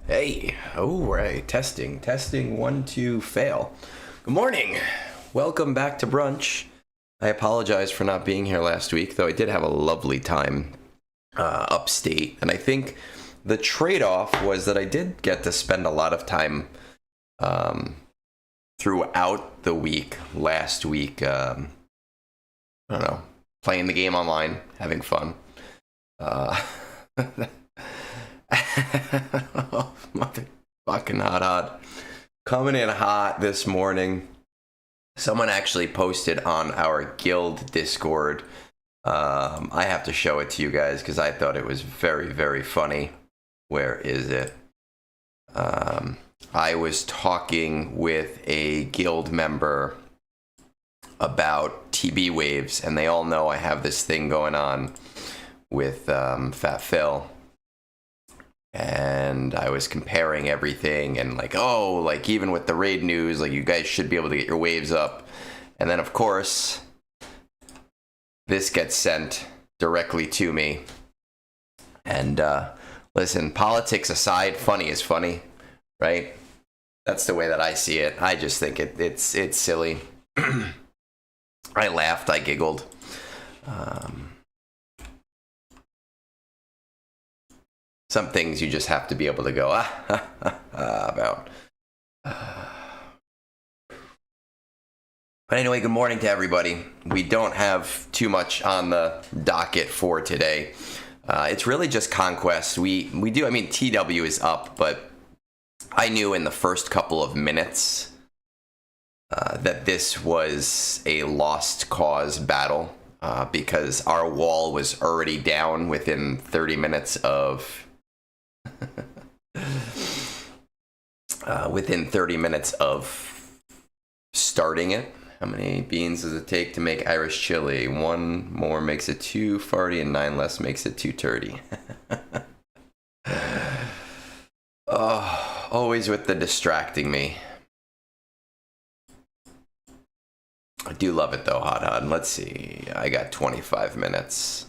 Hey, all right, testing, 1, 2, fail. Good morning. Welcome back to Brunch. I apologize for not being here last week, though I did have a lovely time upstate. And I think the trade-off was that I did get to spend a lot of time throughout the week, last week, I don't know, playing the game online, having fun. Oh, motherfucking hot. Coming in hot this morning. Someone actually posted on our guild Discord. I have to show it to you guys because I thought it was very, very funny. Where is it? I was talking with a guild member about TB waves, and they all know I have this thing going on with Fat Phil. And I was comparing everything and like even with the raid news, like you guys should be able to get your waves up. And then of course, this gets sent directly to me. And listen, politics aside, funny is funny, right? That's the way that I see it. I just think it's silly. I laughed, I giggled. Some things you just have to be able to go about. But anyway, good morning to everybody. We don't have too much on the docket for today. It's really just Conquest. We do, I mean, TW is up, but I knew in the first couple of minutes that this was a lost cause battle because our wall was already down within 30 minutes of starting it. How many beans does it take to make Irish chili? 1 more makes it 2 farty, and 9 less makes it 2 turdy. Oh, always with the distracting me. I do love it though, hot. Let's see. I got 25 minutes.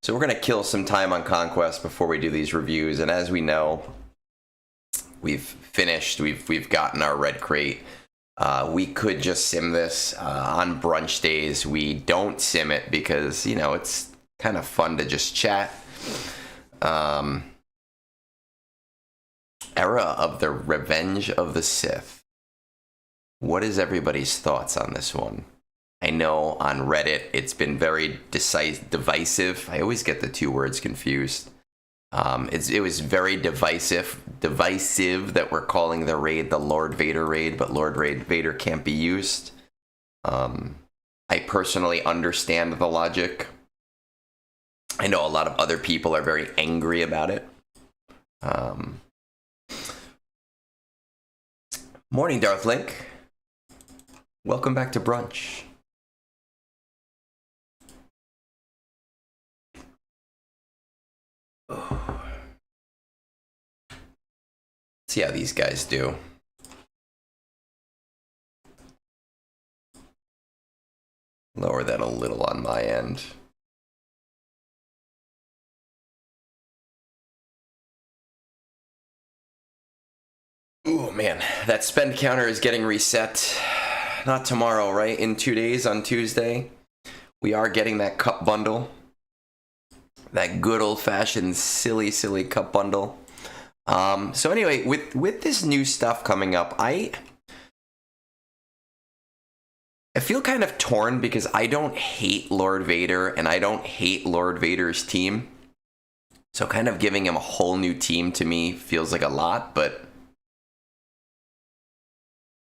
So we're going to kill some time on Conquest before we do these reviews. And as we know, we've finished. We've gotten our red crate. We could just sim this on brunch days. We don't sim it because, you know, it's kind of fun to just chat. Era of the Revenge of the Sith. What is everybody's thoughts on this one? I know on Reddit it's been very divisive. I always get the two words confused. It was very divisive that we're calling the raid the Lord Vader raid, but Lord Vader can't be used. I personally understand the logic. I know a lot of other people are very angry about it. Morning, Darth Link. Welcome back to Brunch. See how these guys do. Lower that a little on my end. Oh man, that spend counter is getting reset. Not tomorrow, right? In 2 days on Tuesday. We are getting that cup bundle. That good old-fashioned silly cup bundle. So anyway, with this new stuff coming up, I feel kind of torn because I don't hate Lord Vader and I don't hate Lord Vader's team. So kind of giving him a whole new team to me feels like a lot, but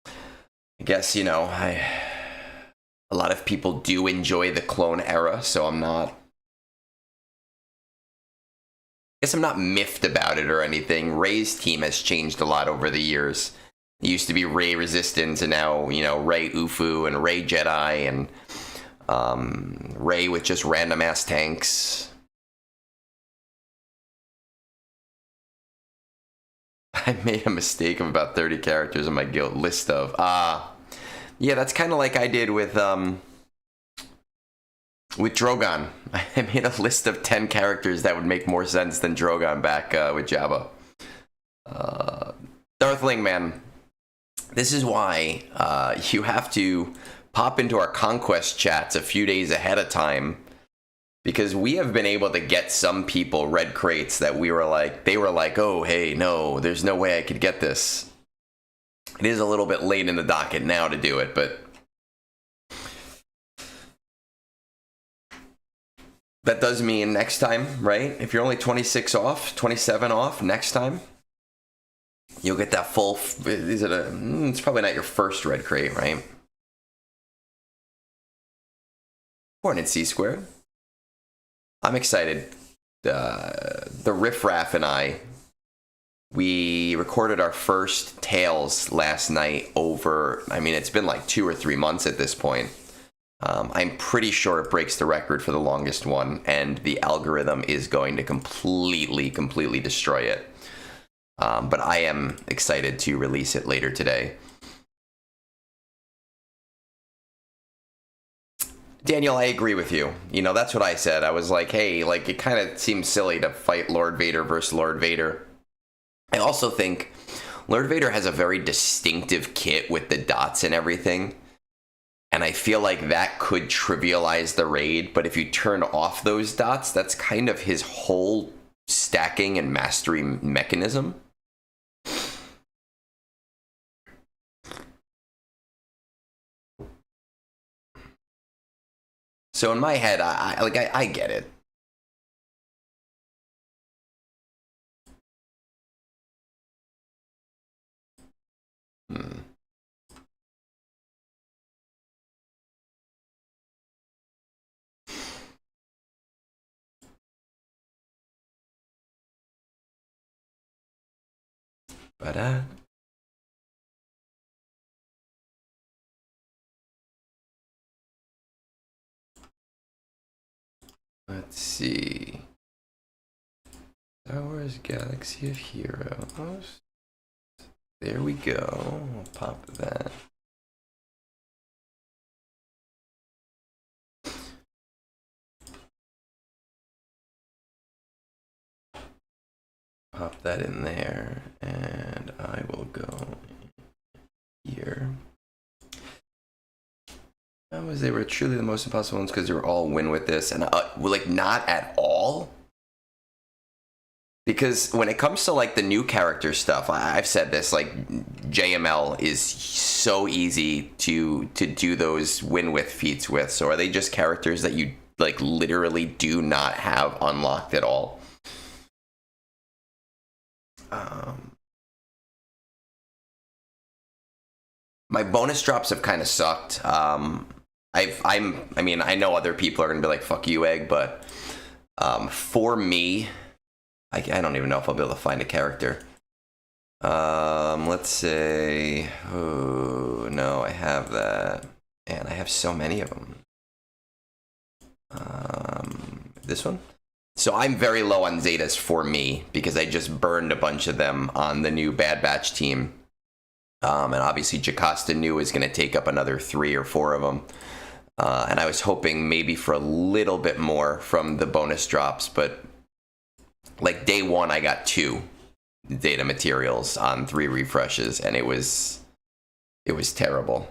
I guess, you know, a lot of people do enjoy the clone era, so I'm not miffed about it or anything. Rey's team has changed a lot over the years. It used to be Rey Resistance, and now, you know, Rey Ufu and Rey Jedi and Rey with just random ass tanks. I made a mistake of about 30 characters on my guild list of. Yeah, that's kind of like I did with Drogon. I made a list of 10 characters that would make more sense than Drogon back with Jabba. Darthling, man. This is why you have to pop into our Conquest chats a few days ahead of time, because we have been able to get some people red crates that they were like, oh, hey, no, there's no way I could get this. It is a little bit late in the docket now to do it, but that does mean next time, right? If you're only 26 off, 27 off next time, you'll get that full. It's probably not your first red crate, right? Hornet C squared. I'm excited. The Riffraff and we recorded our first Tales last night over, it's been like 2 or 3 months at this point. I'm pretty sure it breaks the record for the longest one, and the algorithm is going to completely destroy it. But I am excited to release it later today. Daniel, I agree with you. That's what I said. I was like, hey, it kind of seems silly to fight Lord Vader versus Lord Vader. I also think Lord Vader has a very distinctive kit with the dots and everything. And I feel like that could trivialize the raid. But if you turn off those dots, that's kind of his whole stacking and mastery mechanism. So in my head, I get it. But let's see. Star Wars Galaxy of Heroes. There we go. We'll pop that. Pop that in there, and I will go here. They were truly the most impossible ones because they were all win with this, and not at all. Because when it comes to the new character stuff, I've said this, JML is so easy to do those win with feats with. So are they just characters that you literally do not have unlocked at all? My bonus drops have kind of sucked. I know other people are gonna be like, "Fuck you, Egg," but for me, I don't even know if I'll be able to find a character. Let's say, oh no, I have that, and I have so many of them. This one. So I'm very low on Zetas for me because I just burned a bunch of them on the new Bad Batch team. And obviously Jocasta New is going to take up another 3 or 4 of them. And I was hoping maybe for a little bit more from the bonus drops, but day 1 I got 2 data materials on 3 refreshes, and it was terrible.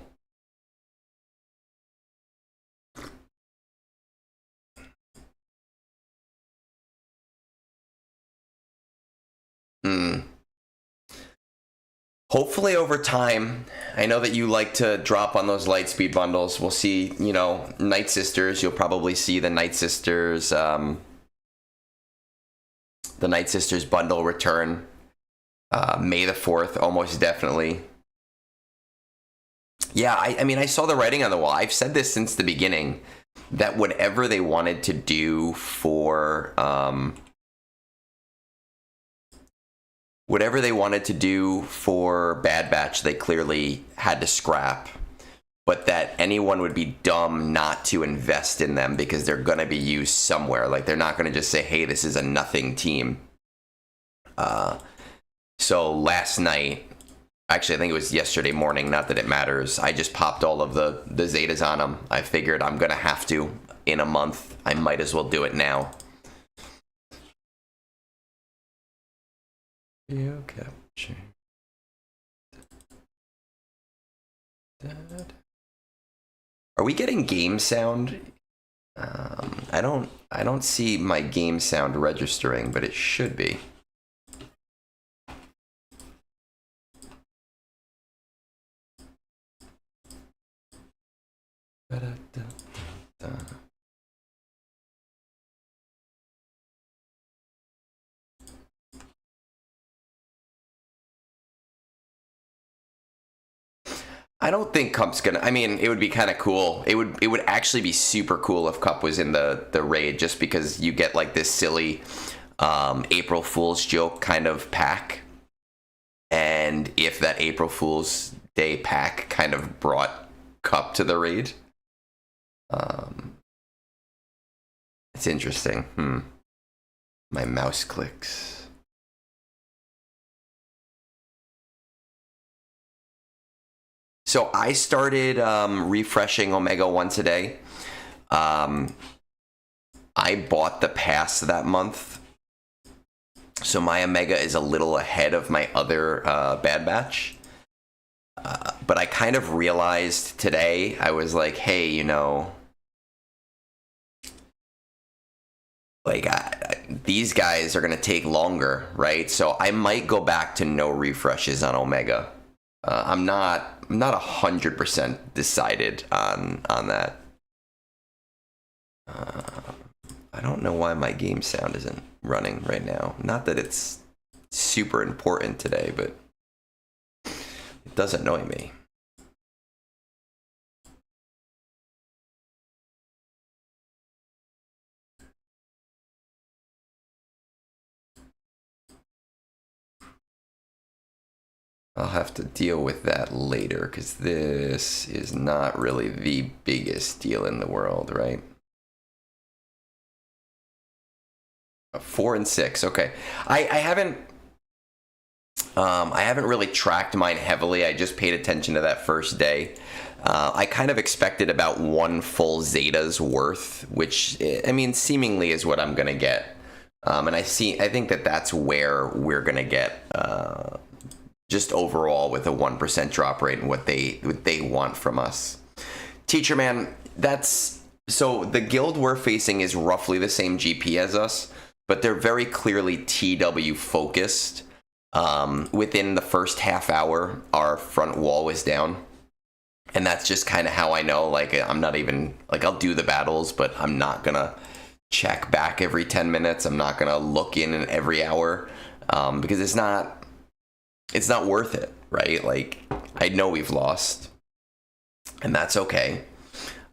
Hopefully over time, I know that you like to drop on those Lightspeed bundles. We'll see, Night Sisters. You'll probably see the Night Sisters, bundle return. May the 4th, almost definitely. Yeah, I saw the writing on the wall. I've said this since the beginning, that whatever they wanted to do for, Bad Batch, they clearly had to scrap. But that anyone would be dumb not to invest in them because they're going to be used somewhere. They're not going to just say, hey, this is a nothing team. So last night, actually, I think it was yesterday morning, not that it matters, I just popped all of the Zetas on them. I figured I'm going to have to in a month. I might as well do it now. Video capture. Are we getting game sound? I don't see my game sound registering, but it should be. I don't think Cup's gonna. I mean, it would be kind of cool. It would actually be super cool if Cup was in the raid, just because you get like this silly April Fool's joke kind of pack, and if that April Fool's Day pack kind of brought Cup to the raid, it's interesting. My mouse clicks. So I started refreshing Omega once a day. I bought the pass that month, so my Omega is a little ahead of my other Bad Batch. But I kind of realized today, I was like, hey, you know, like these guys are going to take longer, right? So I might go back to no refreshes on Omega. I'm not 100% decided on that. I don't know why my game sound isn't running right now. Not that it's super important today, but it does annoy me. I'll have to deal with that later, because this is not really the biggest deal in the world, right? 4 and 6, okay. I haven't really tracked mine heavily. I just paid attention to that first day. I kind of expected about 1 full Zeta's worth, which, I mean, seemingly is what I'm gonna get. And I think that that's where we're gonna get just overall with a 1% drop rate and what they want from us. Teacher man, so the guild we're facing is roughly the same GP as us, but they're very clearly TW focused. Within the first half hour, our front wall was down. And that's just kind of how I know, like, I'm not even, like, I'll do the battles, but I'm not gonna check back every 10 minutes. I'm not gonna look in every hour, because it's not worth it, right? Like, I know we've lost, and that's okay.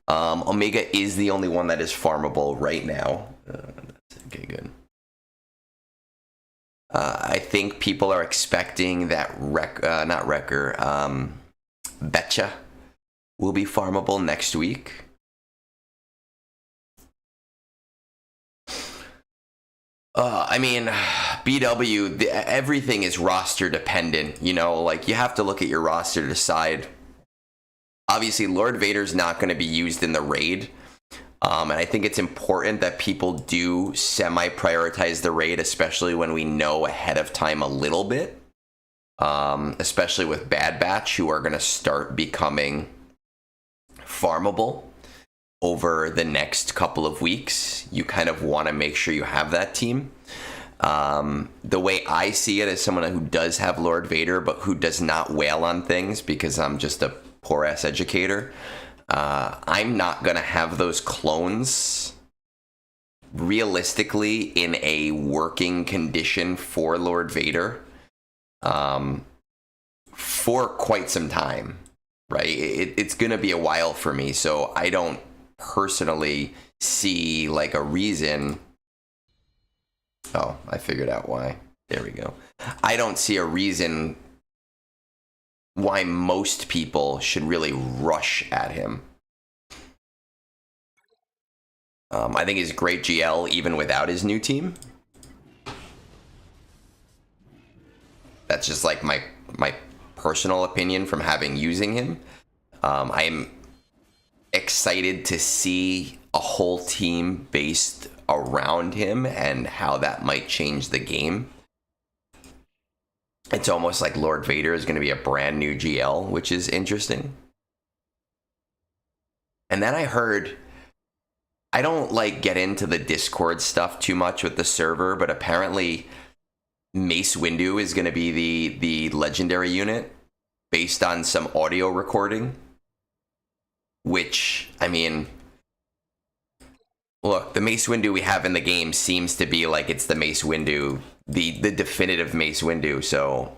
Omega is the only one that is farmable right now. Okay, good. I think people are expecting that Betcha will be farmable next week. I mean, BW, everything is roster dependent, you know, like you have to look at your roster to decide. Obviously, Lord Vader's not going to be used in the raid. And I think it's important that people do semi-prioritize the raid, especially when we know ahead of time a little bit. Especially with Bad Batch, who are going to start becoming farmable over the next couple of weeks. You kind of want to make sure you have that team. The way I see it as someone who does have Lord Vader, but who does not wail on things because I'm just a poor-ass educator, I'm not going to have those clones realistically in a working condition for Lord Vader for quite some time, right? It's going to be a while for me, so I don't personally see like a reason. Oh, I figured out why. There we go. I don't see a reason why most people should really rush at him. I think he's great GL even without his new team. That's just like my personal opinion from using him. I'm excited to see a whole team based around him and how that might change the game. It's almost like Lord Vader is going to be a brand new GL, which is interesting. And then I heard, I don't like get into the Discord stuff too much with the server, but apparently Mace Windu is going to be the legendary unit based on some audio recording, which, I mean, look, the Mace Windu we have in the game seems to be like it's the Mace Windu, the definitive Mace Windu, so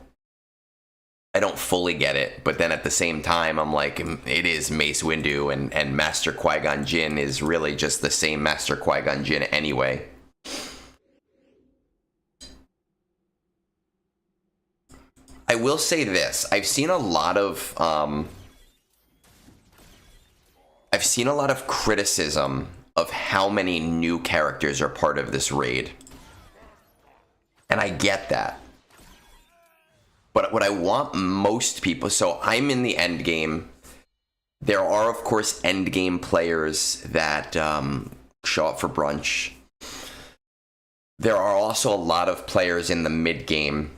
I don't fully get it, but then at the same time, I'm like, it is Mace Windu, and Master Qui-Gon Jinn is really just the same Master Qui-Gon Jinn anyway. I will say this, I've seen a lot of criticism of how many new characters are part of this raid. And I get that. But what I want most people, so I'm in the end game. There are, of course, end game players that show up for brunch. There are also a lot of players in the mid game.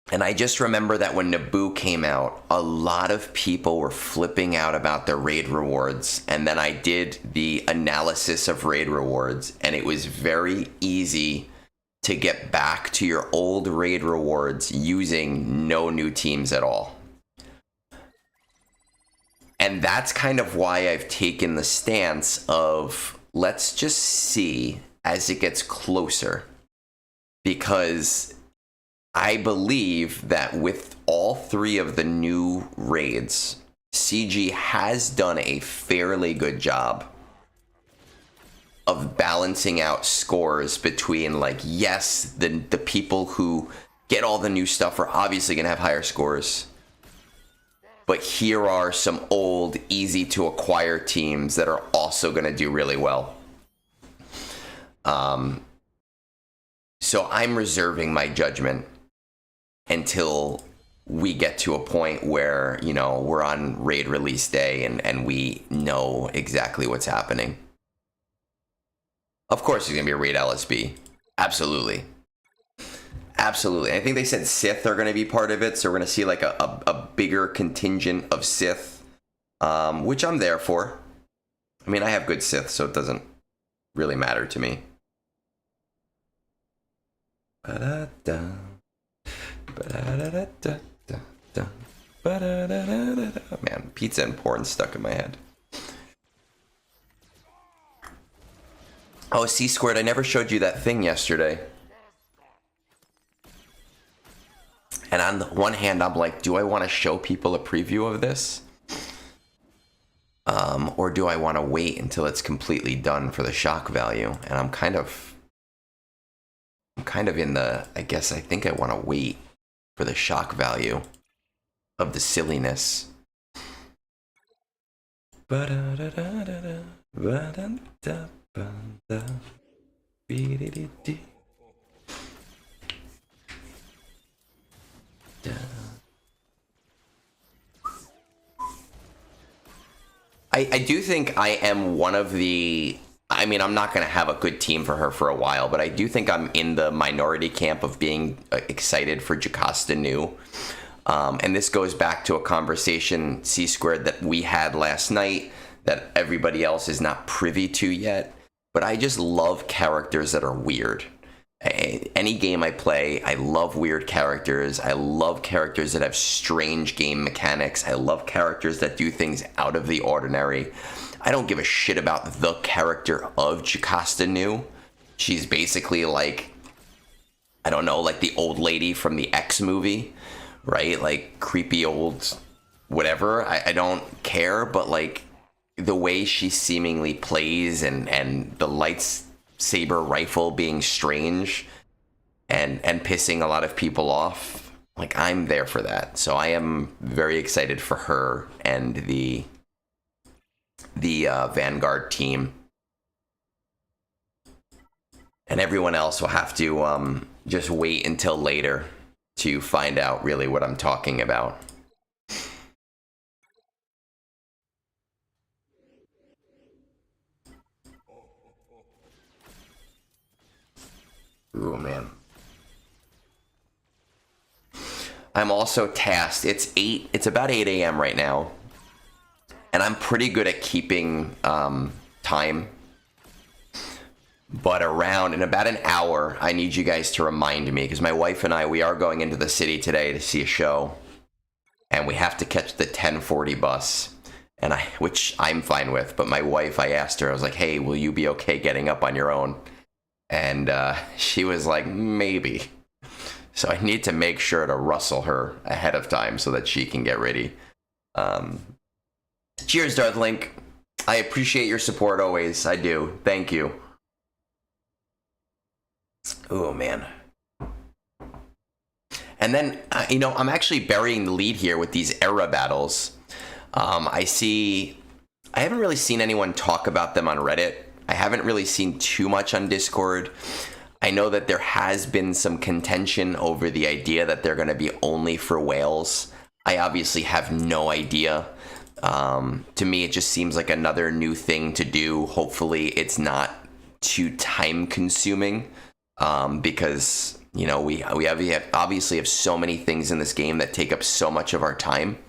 And I just remember that when Naboo came out, a lot of people were flipping out about the raid rewards. And then I did the analysis of raid rewards, and it was very easy to get back to your old raid rewards using no new teams at all. And that's kind of why I've taken the stance of let's just see as it gets closer, because I believe that with all three of the new raids, CG has done a fairly good job of balancing out scores between, like, yes, the people who get all the new stuff are obviously going to have higher scores, but here are some old, easy to acquire teams that are also going to do really well. So I'm reserving my judgment until we get to a point where, you know, we're on raid release day and we know exactly what's happening. Of course, there's going to be a raid LSB. Absolutely. Absolutely. I think they said Sith are going to be part of it, so we're going to see like a bigger contingent of Sith, which I'm there for. I mean, I have good Sith, so it doesn't really matter to me. Ba-da-da. Ba-da-da-da-da-da. Ba-da-da-da-da-da. Man, pizza and porn stuck in my head. Oh, C Squared, I never showed you that thing yesterday. And on the one hand, I'm like, do I want to show people a preview of this? Or do I want to wait until it's completely done for the shock value? And I'm kind of in the, I think I want to wait for the shock value of the silliness. Ba-da-da-da-da-da. Ba-da-da. I do think I am one of the, I mean, I'm not going to have a good team for her for a while, but I do think I'm in the minority camp of being excited for Jocasta Nu. And this goes back to a conversation, C Squared, that we had last night that everybody else is not privy to yet. But I just love characters that are weird. Any game I play, I love weird characters. I love characters that have strange game mechanics. I love characters that do things out of the ordinary. I don't give a shit about the character of Jocasta Nu. She's basically like, I don't know, like the old lady from the X movie, right? Like creepy old whatever. I don't care, but like the way she seemingly plays and the lightsaber rifle being strange and pissing a lot of people off, like I'm there for that. So I am very excited for her and the Vanguard team. And everyone else will have to just wait until later to find out really what I'm talking about. Ooh, man. I'm also tasked. It's about 8 a.m. right now. and I'm pretty good at keeping time. But in about an hour, I need you guys to remind me, because my wife and we are going into the city today to see a show, and we have to catch the 10:40 bus, which I'm fine with. But my wife, I asked her, I was like, hey, will you be okay getting up on your own? And she was like, maybe. So I need to make sure to rustle her ahead of time so that she can get ready. Cheers, Darth Link. I appreciate your support always. I do. Thank you. Oh, man. And then, I'm actually burying the lead here with these era battles. I haven't really seen anyone talk about them on Reddit. I haven't really seen too much on Discord. I know that there has been some contention over the idea that they're going to be only for whales. I obviously have no idea. To me, it just seems like another new thing to do. Hopefully, it's not too time-consuming. Because, we obviously have so many things in this game that take up so much of our time.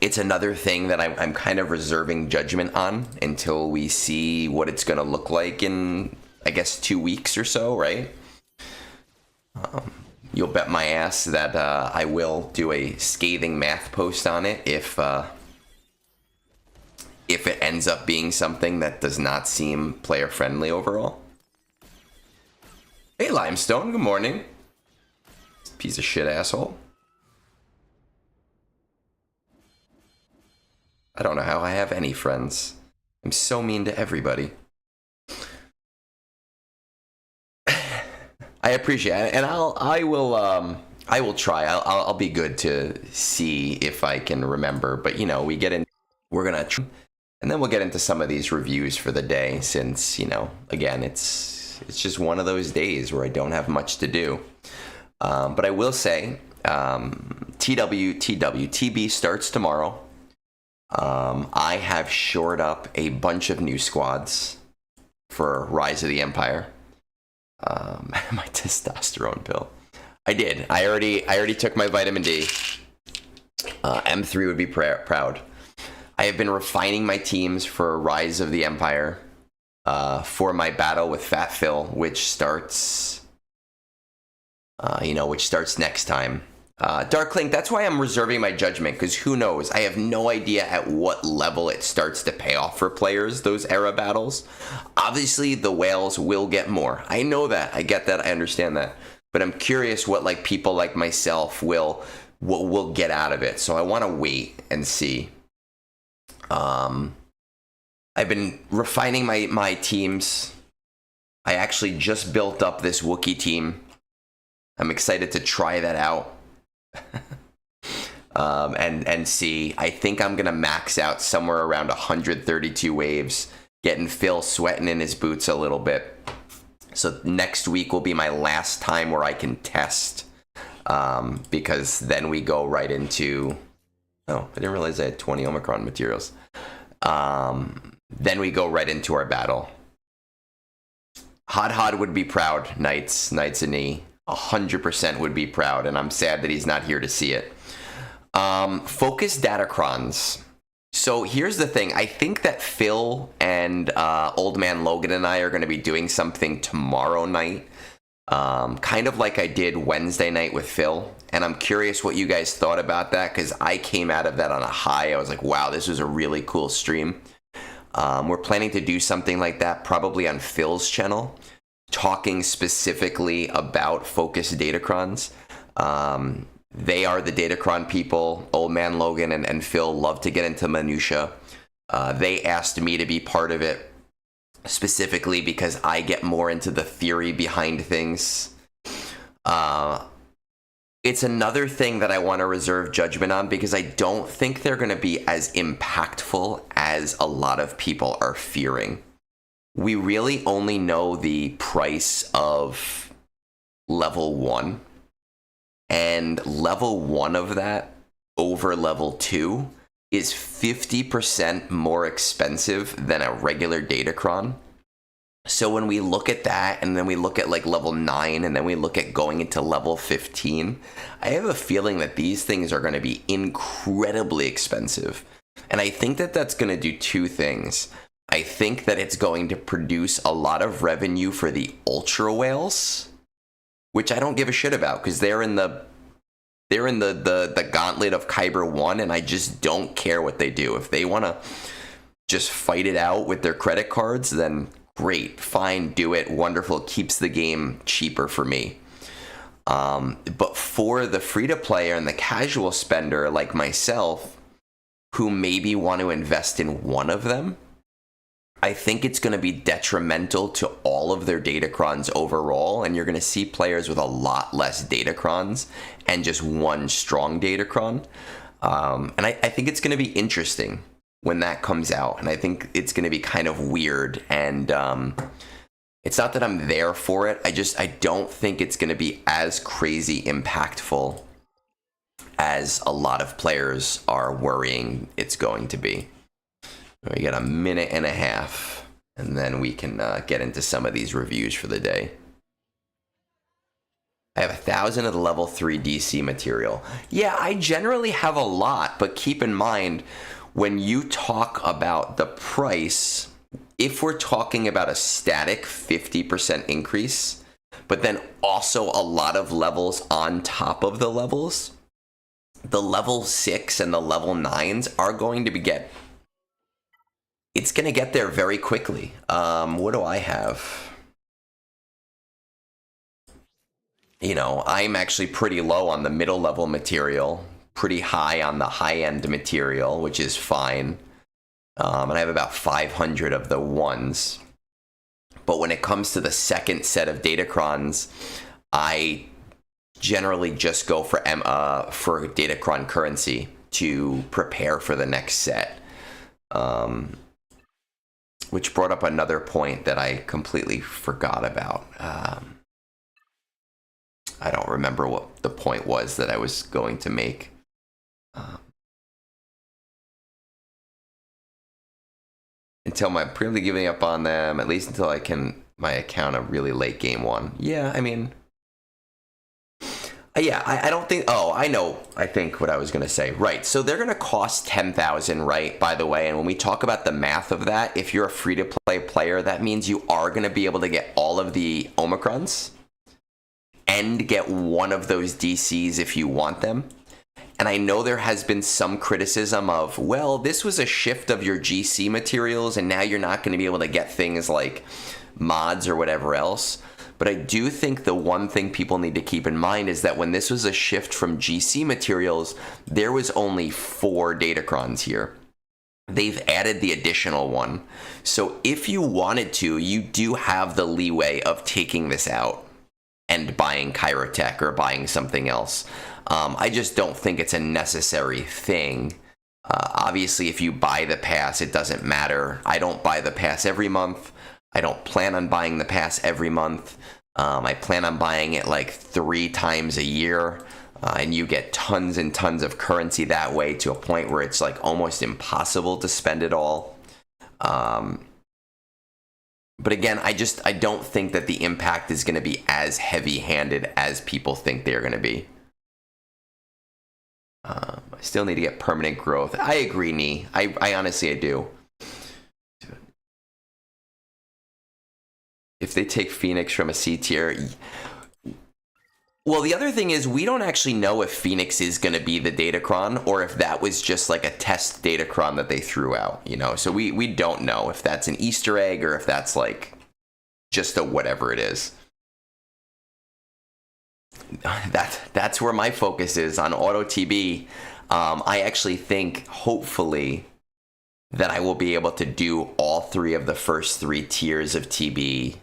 It's another thing that I'm kind of reserving judgment on until we see what it's going to look like in, I guess, 2 weeks or so, right? You'll bet my ass that I will do a scathing math post on it if it ends up being something that does not seem player-friendly overall. Hey, Limestone, good morning. Piece of shit asshole. I don't know how I have any friends. I'm so mean to everybody. I appreciate it, and I will try. I'll be good to see if I can remember. But we're gonna, and then we'll get into some of these reviews for the day, since again, it's just one of those days where I don't have much to do. But I will say, TB starts tomorrow. I have shored up a bunch of new squads for Rise of the Empire. My testosterone pill. I did. I already took my vitamin D. M3 would be proud. I have been refining my teams for Rise of the Empire. For my battle with Fat Phil, which starts next time. Darklink, that's why I'm reserving my judgment, because who knows? I have no idea at what level it starts to pay off for players, those era battles. Obviously, the whales will get more. I know that. I get that. I understand that. But I'm curious what people like myself will get out of it. So I want to wait and see. I've been refining my teams. I actually just built up this Wookiee team. I'm excited to try that out. And see. I think I'm going to max out somewhere around 132 waves, getting Phil sweating in his boots a little bit. So next week will be my last time where I can test, because then we go right into... Oh, I didn't realize I had 20 Omicron materials. Then we go right into our battle. Hod would be proud, Knights and E. 100% would be proud, and I'm sad that he's not here to see it. Focus Datacrons. So here's the thing. I think that Phil and Old Man Logan and I are going to be doing something tomorrow night. Kind of like I did Wednesday night with Phil. And I'm curious what you guys thought about that, because I came out of that on a high. I was like, wow, this was a really cool stream. We're planning to do something like that probably on Phil's channel, talking specifically about Focus Datacrons. They are the Datacron people. Old Man Logan and Phil love to get into minutia. They asked me to be part of it specifically because I get more into the theory behind things. It's another thing that I want to reserve judgment on, because I don't think they're going to be as impactful as a lot of people are fearing. We really only know the price of level 1. And level 1 of that over level 2 is 50% more expensive than a regular Datacron. So when we look at that, and then we look at like level 9, and then we look at going into level 15, I have a feeling that these things are going to be incredibly expensive. And I think that that's going to do two things. I think that it's going to produce a lot of revenue for the ultra whales, which I don't give a shit about, because they're in the gauntlet of Kyber 1, and I just don't care what they do. If they want to just fight it out with their credit cards, then great, fine, do it, wonderful, keeps the game cheaper for me. But for the free-to-player and the casual spender like myself, who maybe want to invest in one of them, I think it's going to be detrimental to all of their datacrons overall, and you're going to see players with a lot less datacrons and just one strong datacron. And I think it's going to be interesting when that comes out, and I think it's going to be kind of weird, and it's not that I'm there for it, I don't think it's going to be as crazy impactful as a lot of players are worrying it's going to be. We got a minute and a half, and then we can get into some of these reviews for the day. I have 1,000 of the level 3 DC material. Yeah, I generally have a lot, but keep in mind, when you talk about the price, if we're talking about a static 50% increase, but then also a lot of levels on top of the levels, the level 6 and the level 9s are going to it's going to get there very quickly. What do I have? You know, I'm actually pretty low on the middle level material, pretty high on the high-end material, which is fine. And I have about 500 of the ones. But when it comes to the second set of datacrons, I generally just go for datacron currency to prepare for the next set. Which brought up another point that I completely forgot about. I don't remember what the point was that I was going to make. Until I'm pretty giving up on them, at least until I can my account a really late game one. Yeah, I mean, yeah, I don't think. Oh, I know. I think what I was gonna say. Right. So they're gonna cost 10,000, right? By the way, and when we talk about the math of that, if you're a free-to-play player, that means you are gonna be able to get all of the Omicrons and get one of those DCs if you want them. And I know there has been some criticism of, well, this was a shift of your GC materials, and now you're not going to be able to get things like mods or whatever else. But I do think the one thing people need to keep in mind is that when this was a shift from GC materials, there was only 4 datacrons here. They've added the additional one. So if you wanted to, you do have the leeway of taking this out and buying Chirotech or buying something else. I just don't think it's a necessary thing. Obviously, if you buy the pass, it doesn't matter. I don't buy the pass every month. I don't plan on buying the pass every month. I plan on buying it like 3 times a year. And you get tons and tons of currency that way, to a point where it's like almost impossible to spend it all. But again, I don't think that the impact is going to be as heavy-handed as people think they're going to be. I still need to get permanent growth. I agree, Nee. I honestly, I do. If they take Phoenix from a C tier... Well, the other thing is, we don't actually know if Phoenix is going to be the datacron, or if that was just like a test datacron that they threw out, you know? So we don't know if that's an Easter egg, or if that's like just a whatever it is. That's where my focus is, on auto TB. I actually think, hopefully, that I will be able to do all 3 of the first 3 tiers of TB,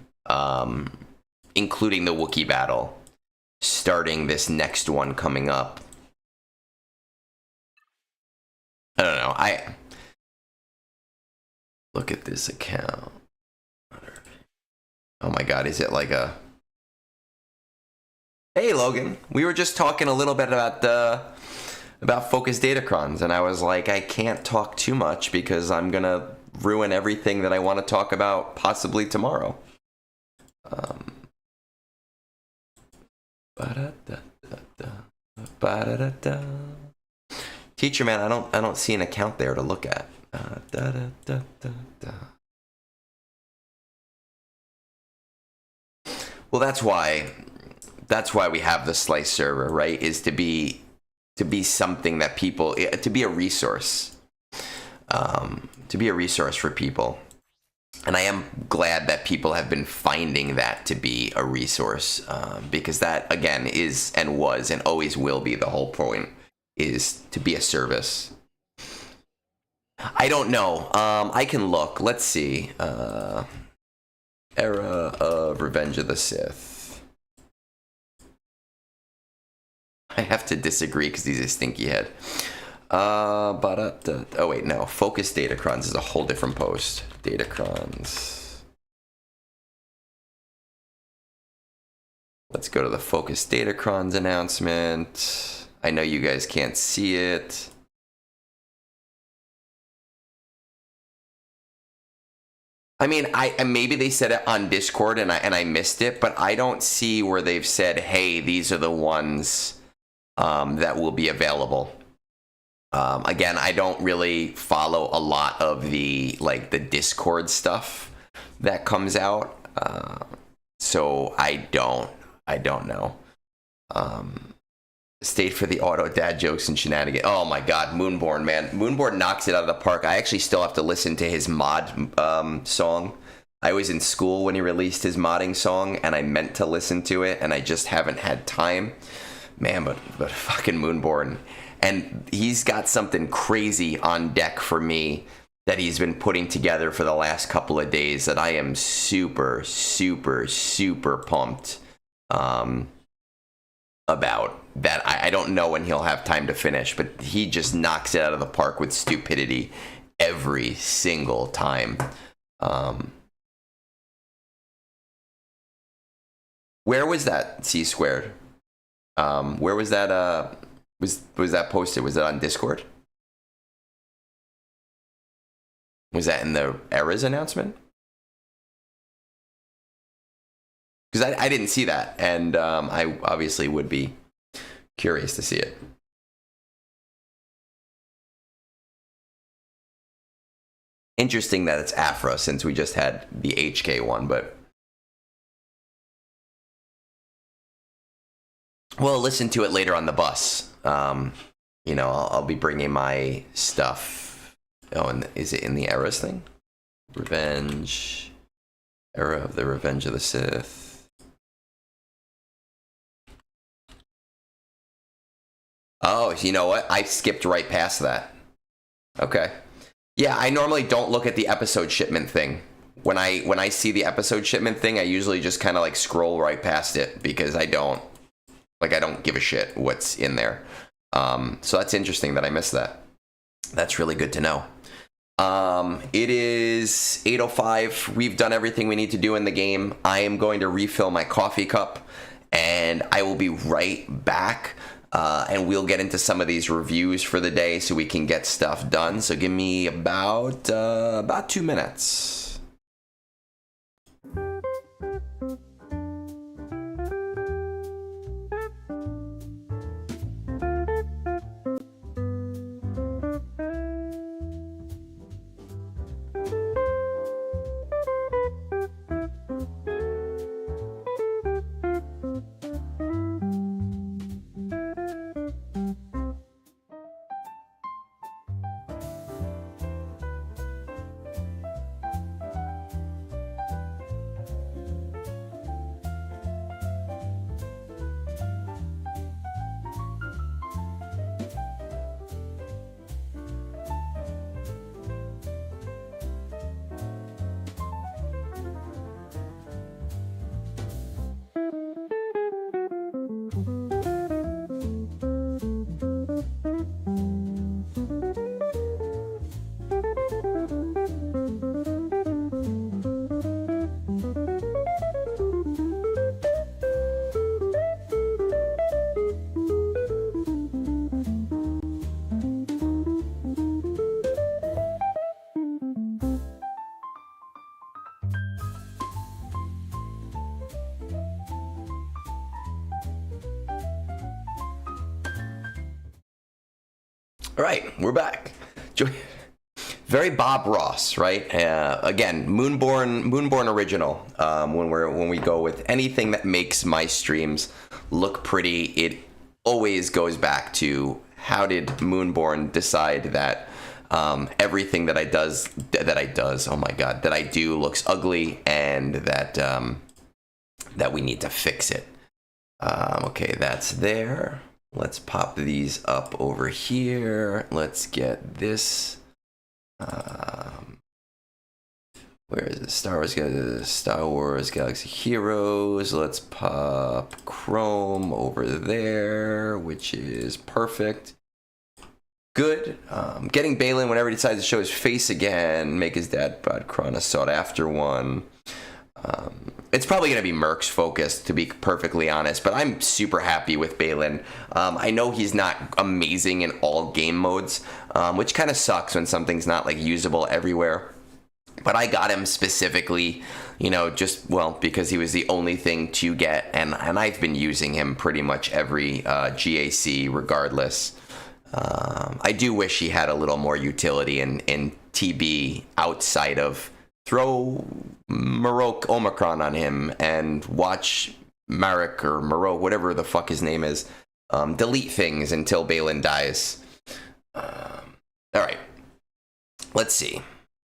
including the Wookiee battle, starting this next one coming up. I don't know. I look at this account. Oh my god, is it like a... Hey Logan, we were just talking a little bit about focus datacrons, and I was like, I can't talk too much because I'm gonna ruin everything that I want to talk about possibly tomorrow. Ba-da-da-da-da. Teacher man, I don't see an account there to look at. Da-da-da-da-da. Well, that's why we have the Slice server, right? Is to be something that people, to be a resource, for people. And I am glad that people have been finding that to be a resource, because that, again, is and was and always will be the whole point, is to be a service. I don't know. I can look. Let's see. Era of Revenge of the Sith. I have to disagree because he's a stinky head. Oh wait, no. Focus Datacrons is a whole different post. Datacrons. Let's go to the Focus Datacrons announcement. I know you guys can't see it. I mean, maybe they said it on Discord and I missed it, but I don't see where they've said, hey, these are the ones that will be available. Again, I don't really follow a lot of the Discord stuff that comes out, so I don't know. Stayed for the auto dad jokes and shenanigans. Oh my god, Moonborn, man. Moonborn knocks it out of the park. I actually still have to listen to his mod song. I was in school when he released his modding song, and I meant to listen to it, and I just haven't had time. Man, but fucking Moonborn. And he's got something crazy on deck for me that he's been putting together for the last couple of days that I am super, super, super pumped about. That I don't know when he'll have time to finish, but he just knocks it out of the park with stupidity every single time. Where was that C squared? Where was that? Was that posted? Was it on Discord? Was that in the Eras announcement? Because I didn't see that, and I obviously would be curious to see it. Interesting that it's Afra, since we just had the HK one, but we'll listen to it later on the bus. You know, I'll be bringing my stuff. Oh, and is it in the Eras thing? Revenge. Era of the Revenge of the Sith. Oh, you know what? I skipped right past that. Okay. Yeah, I normally don't look at the episode shipment thing. When I see the episode shipment thing, I usually just kind of like scroll right past it because I don't give a shit what's in there. So that's interesting that I missed that. That's really good to know. It is 8:05. We've done everything we need to do in the game. I am going to refill my coffee cup, and I will be right back. And we'll get into some of these reviews for the day so we can get stuff done. So give me about 2 minutes. All right, we're back. Very Bob Ross, right? Again, Moonborn original. When we go with anything that makes my streams look pretty, it always goes back to how did Moonborn decide that everything that I do looks ugly, and that we need to fix it. Okay, that's there. Let's pop these up over here. Let's get this. Where is it? Star Wars Galaxy Heroes. Let's pop Chrome over there, which is perfect. Good. Getting Balin whenever he decides to show his face again. Make his dad Brad Kron a sought after one. It's probably going to be Mercs focused, to be perfectly honest, but I'm super happy with Balin. I know he's not amazing in all game modes, which kind of sucks when something's not like usable everywhere. But I got him specifically, because he was the only thing to get, and I've been using him pretty much every GAC regardless. I do wish he had a little more utility in TB outside of throw Marok Omicron on him and watch Marek or Marok, whatever the fuck his name is, delete things until Balin dies. All right, let's see.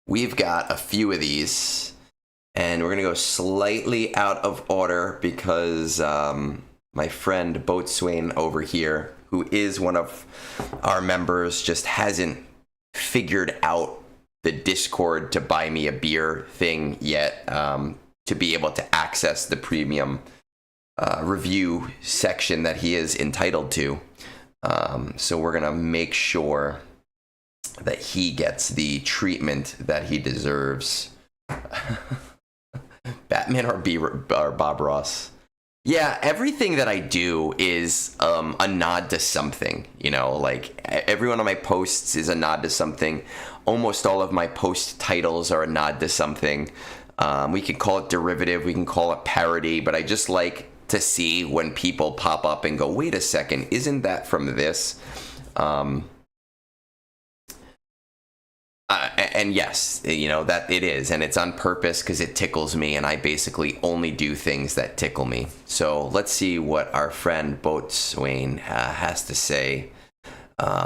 We've got a few of these, and we're going to go slightly out of order because my friend Boatswain over here, who is one of our members, just hasn't figured out the Discord to buy me a beer thing yet, to be able to access the premium review section that he is entitled to. So we're going to make sure that he gets the treatment that he deserves. Batman or Bob Ross? Yeah, everything that I do is a nod to something, like every one of my posts is a nod to something. Almost all of my post titles are a nod to something. We can call it derivative, we can call it parody, but I just like to see when people pop up and go, wait a second, isn't that from this? And yes, that it is, and it's on purpose because it tickles me, and I basically only do things that tickle me. So let's see what our friend Boatswain has to say.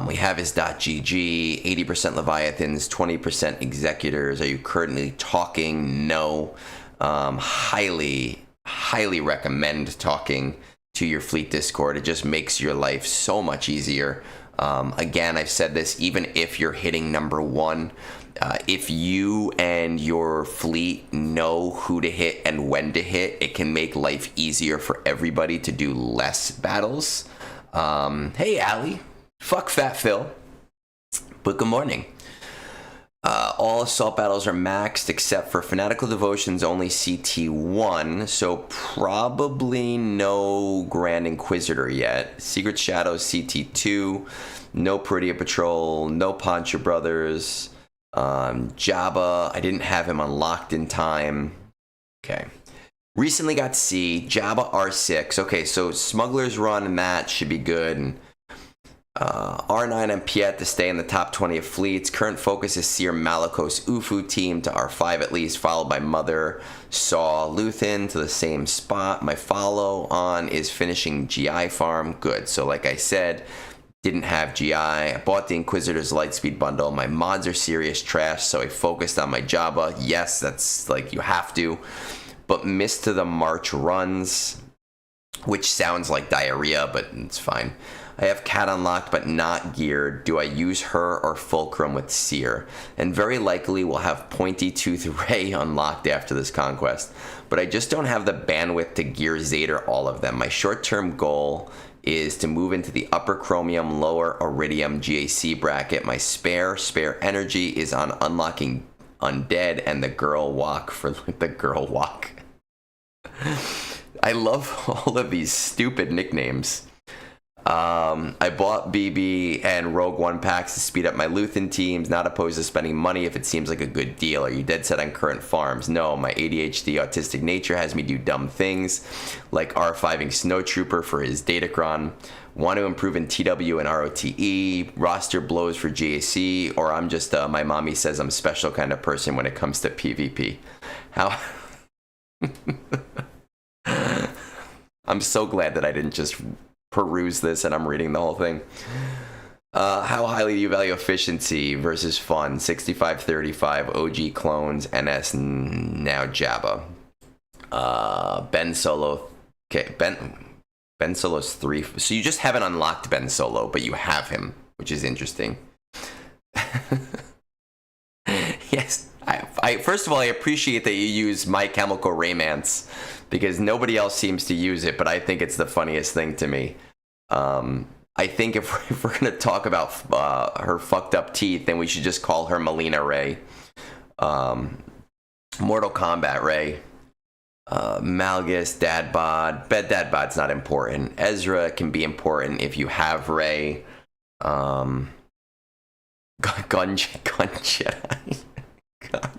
We have his .gg, 80% Leviathans, 20% Executors. Are you currently talking? No. Highly recommend talking to your fleet Discord. It just makes your life so much easier. Again, I've said this, even if you're hitting number 1, if you and your fleet know who to hit and when to hit, it can make life easier for everybody to do less battles. Hey, Allie. Fuck Fat Phil. But good morning. All assault battles are maxed except for Fanatical Devotions, only CT1, so probably no Grand Inquisitor yet. Secret Shadows CT2, no Peridia Patrol, no Poncho Brothers. Jabba, I didn't have him unlocked in time. Okay. Recently got C, Jabba R6. Okay, so Smuggler's Run and that should be good. And R9 and Piet to stay in the top 20 of fleets. Current focus is Seer Malicos Ufu team to R5 at least, followed by Mother Saw Luthen to the same spot. My follow on is finishing GI farm. Good. So like I said, didn't have GI. I bought the Inquisitor's Lightspeed bundle. My mods are serious trash, so I focused on my Jabba. Yes, that's like you have to. But missed to the March runs, which sounds like diarrhea, but it's fine. I have Cat unlocked but not geared. Do I use her or Fulcrum with Seer? And very likely we'll have Pointy Tooth Ray unlocked after this conquest. But I just don't have the bandwidth to gear Zader all of them. My short-term goal is to move into the upper Chromium, lower Iridium GAC bracket. My spare energy is on unlocking Undead and the Girl Walk for the Girl Walk. I love all of these stupid nicknames. I bought BB and Rogue One packs to speed up my Luthen teams, not opposed to spending money if it seems like a good deal. Are you dead set on current farms? No, my ADHD autistic nature has me do dumb things, like R5ing Snowtrooper for his Datacron. Want to improve in TW and ROTE, roster blows for GAC, or I'm just my mommy says I'm a special kind of person when it comes to PvP. How? I'm so glad that I didn't just peruse this and I'm reading the whole thing. How highly do you value efficiency versus fun? 65-35, OG clones, NS, now Jabba. Ben Solo. Okay, Ben Solo's 3. So you just haven't unlocked Ben Solo, but you have him, which is interesting. Yes. I first of all, I appreciate that you use My Chemical Romance because nobody else seems to use it, but I think it's the funniest thing to me. I think if we're going to talk about her fucked up teeth, then we should just call her Melina Ray. Mortal Kombat Ray. Malgus, Dad Bod. Dad Bod's not important. Ezra can be important if you have Ray. Gun Jedi. God.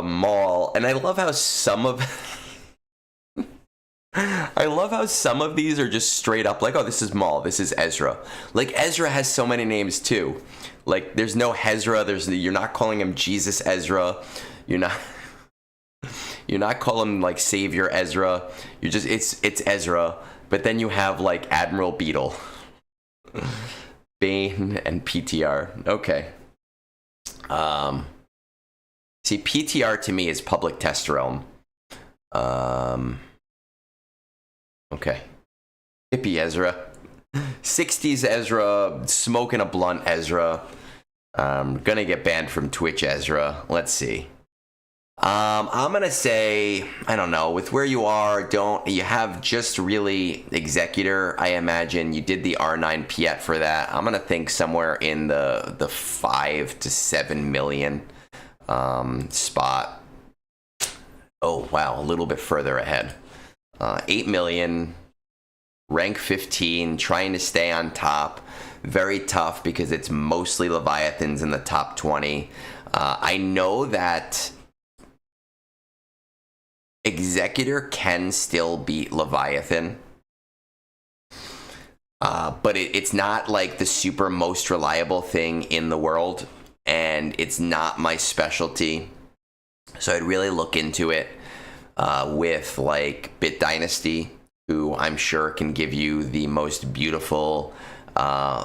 Maul. And I love how some of these are just straight up like, oh, this is Maul, this is Ezra. Like, Ezra has so many names too. Like, there's no Hezra, you're not calling him Jesus Ezra. You're not calling him like Savior Ezra. You just it's Ezra. But then you have like Admiral Beetle. Bane and PTR. Okay. See, PTR to me is Public Test Realm. Okay. Hippie Ezra. 60s Ezra. Smoking a blunt Ezra. Gonna get banned from Twitch Ezra. Let's see. I'm gonna say, I don't know, with where you are, you have just really Executor. I imagine you did the R9 Piet for that. I'm gonna think somewhere in the 5 to 7 million spot. Oh wow, a little bit further ahead. 8 million, rank 15, trying to stay on top. Very tough because it's mostly Leviathans in the top 20. I know that Executor can still beat Leviathan, but it's not like the super most reliable thing in the world, and it's not my specialty. So I'd really look into it with like Bit Dynasty, who I'm sure can give you the most beautiful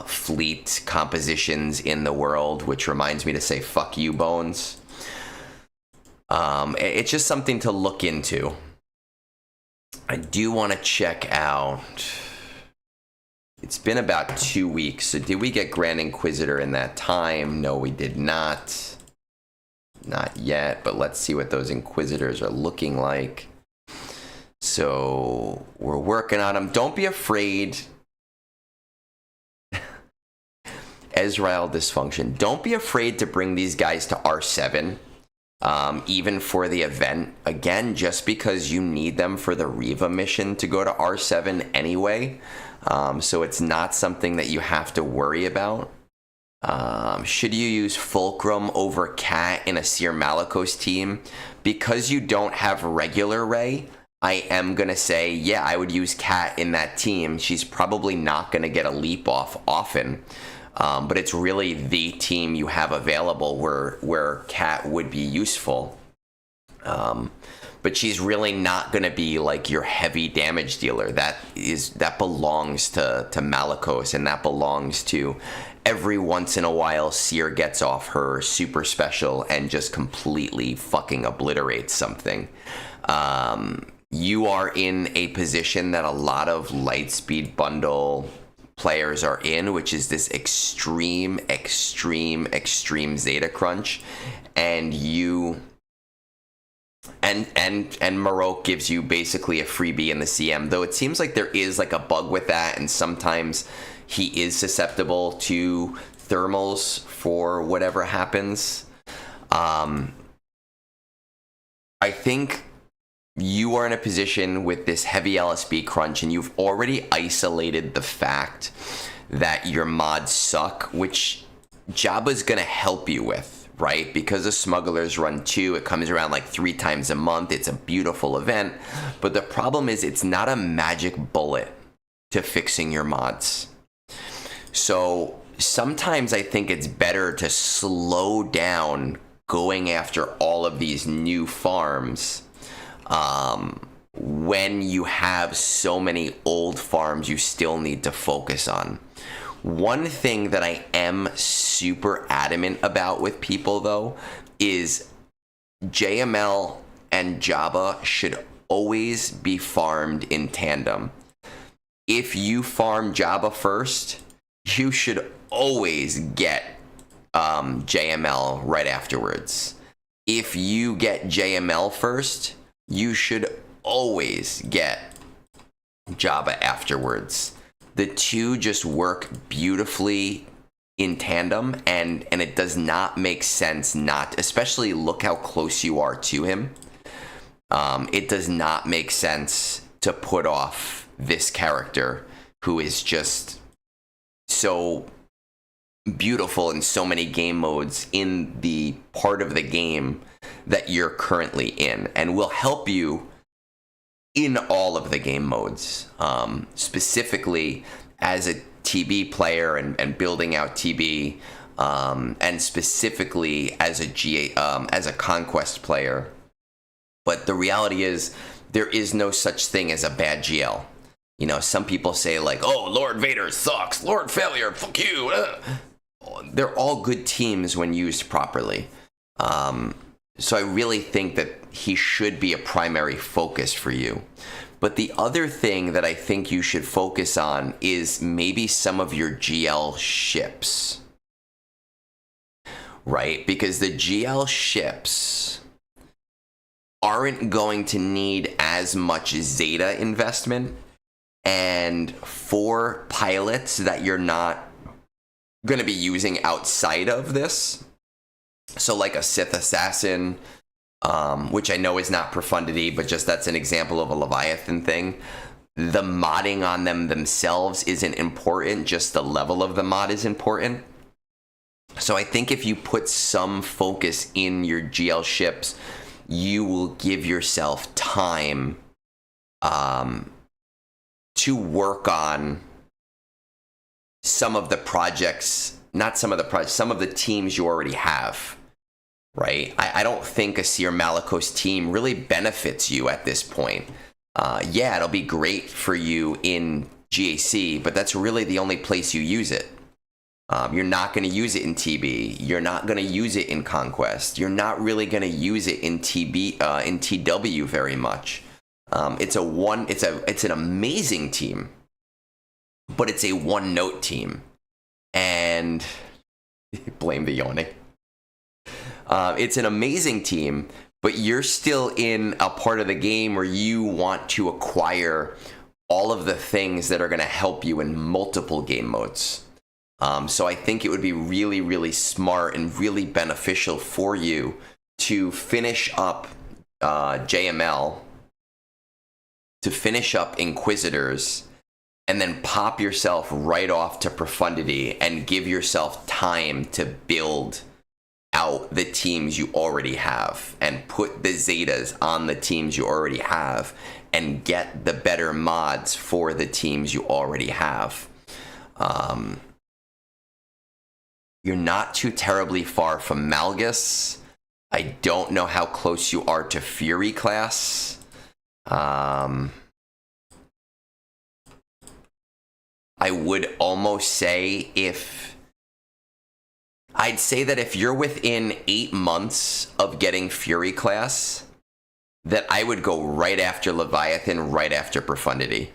fleet compositions in the world, which reminds me to say fuck you, Bones. It's just something to look into. I do want to check out. It's been about 2 weeks. So did we get Grand Inquisitor in that time? No, we did not. Not yet, but let's see what those Inquisitors are looking like. So we're working on them. Don't be afraid. Ezreal Dysfunction. Don't be afraid to bring these guys to R7. Even for the event, again, just because you need them for the Riva mission to go to R7 anyway. So it's not something that you have to worry about. Should you use Fulcrum over Cat in a Seer Malicos team? Because you don't have regular Ray, I am going to say, yeah, I would use Cat in that team. She's probably not going to get a leap off often. But it's really the team you have available where Cat would be useful. But she's really not going to be like your heavy damage dealer. That belongs to Malicos, and that belongs to every once in a while Seer gets off her super special and just completely fucking obliterates something. You are in a position that a lot of Lightspeed bundle players are in, which is this extreme Zeta crunch, and Marok gives you basically a freebie in the CM, though it seems like there is like a bug with that, and sometimes he is susceptible to thermals for whatever happens. I think you are in a position with this heavy LSB crunch, and you've already isolated the fact that your mods suck, which Jabba's going to help you with, right? Because of Smuggler's Run 2, it comes around like 3 times a month. It's a beautiful event. But the problem is it's not a magic bullet. to fixing your mods. So sometimes I think it's better to slow down going after all of these new farms when you have so many old farms you still need to focus on. One thing that I am super adamant about with people, though, is JML and Jabba should always be farmed in tandem. If you farm Jabba first, you should always get JML right afterwards. If you get JML first, you should always get Jabba afterwards. The two just work beautifully in tandem, and it does not make sense not, especially look how close you are to him. It does not make sense to put off this character who is just so beautiful in so many game modes in the part of the game that you're currently in, and will help you in all of the game modes, specifically as a TB player and building out TB, and specifically as a Conquest player. But the reality is, there is no such thing as a bad GL. You know, some people say like, "Oh, Lord Vader sucks. Lord Failure, fuck you." They're all good teams when used properly. So I really think that he should be a primary focus for you. But the other thing that I think you should focus on is maybe some of your GL ships. Right? Because the GL ships aren't going to need as much Zeta investment, and for pilots that you're not going to be using outside of this, so like a Sith Assassin, which I know is not profundity, but just that's an example of a Leviathan thing. The modding on them themselves isn't important, just the level of the mod is important. So I think if you put some focus in your GL ships, you will give yourself time to work on some of the projects, not some of the projects, some of the teams you already have, right? I don't think a Seer Malicos team really benefits you at this point. Yeah, it'll be great for you in GAC, but that's really the only place you use it. You're not going to use it in TB. You're not going to use it in Conquest. You're not really going to use it in in TW very much. It's an amazing team, but it's a one-note team, and blame the yawning. It's an amazing team, but you're still in a part of the game where you want to acquire all of the things that are going to help you in multiple game modes. So I think it would be really, really smart and really beneficial for you to finish up JML, to finish up Inquisitors, and then pop yourself right off to Profundity and give yourself time to build out the teams you already have and put the Zetas on the teams you already have and get the better mods for the teams you already have. You're not too terribly far from Malgus. I don't know how close you are to Fury class. I would almost say I'd say that if you're within 8 months of getting Fury class, that I would go right after Leviathan, right after Profundity.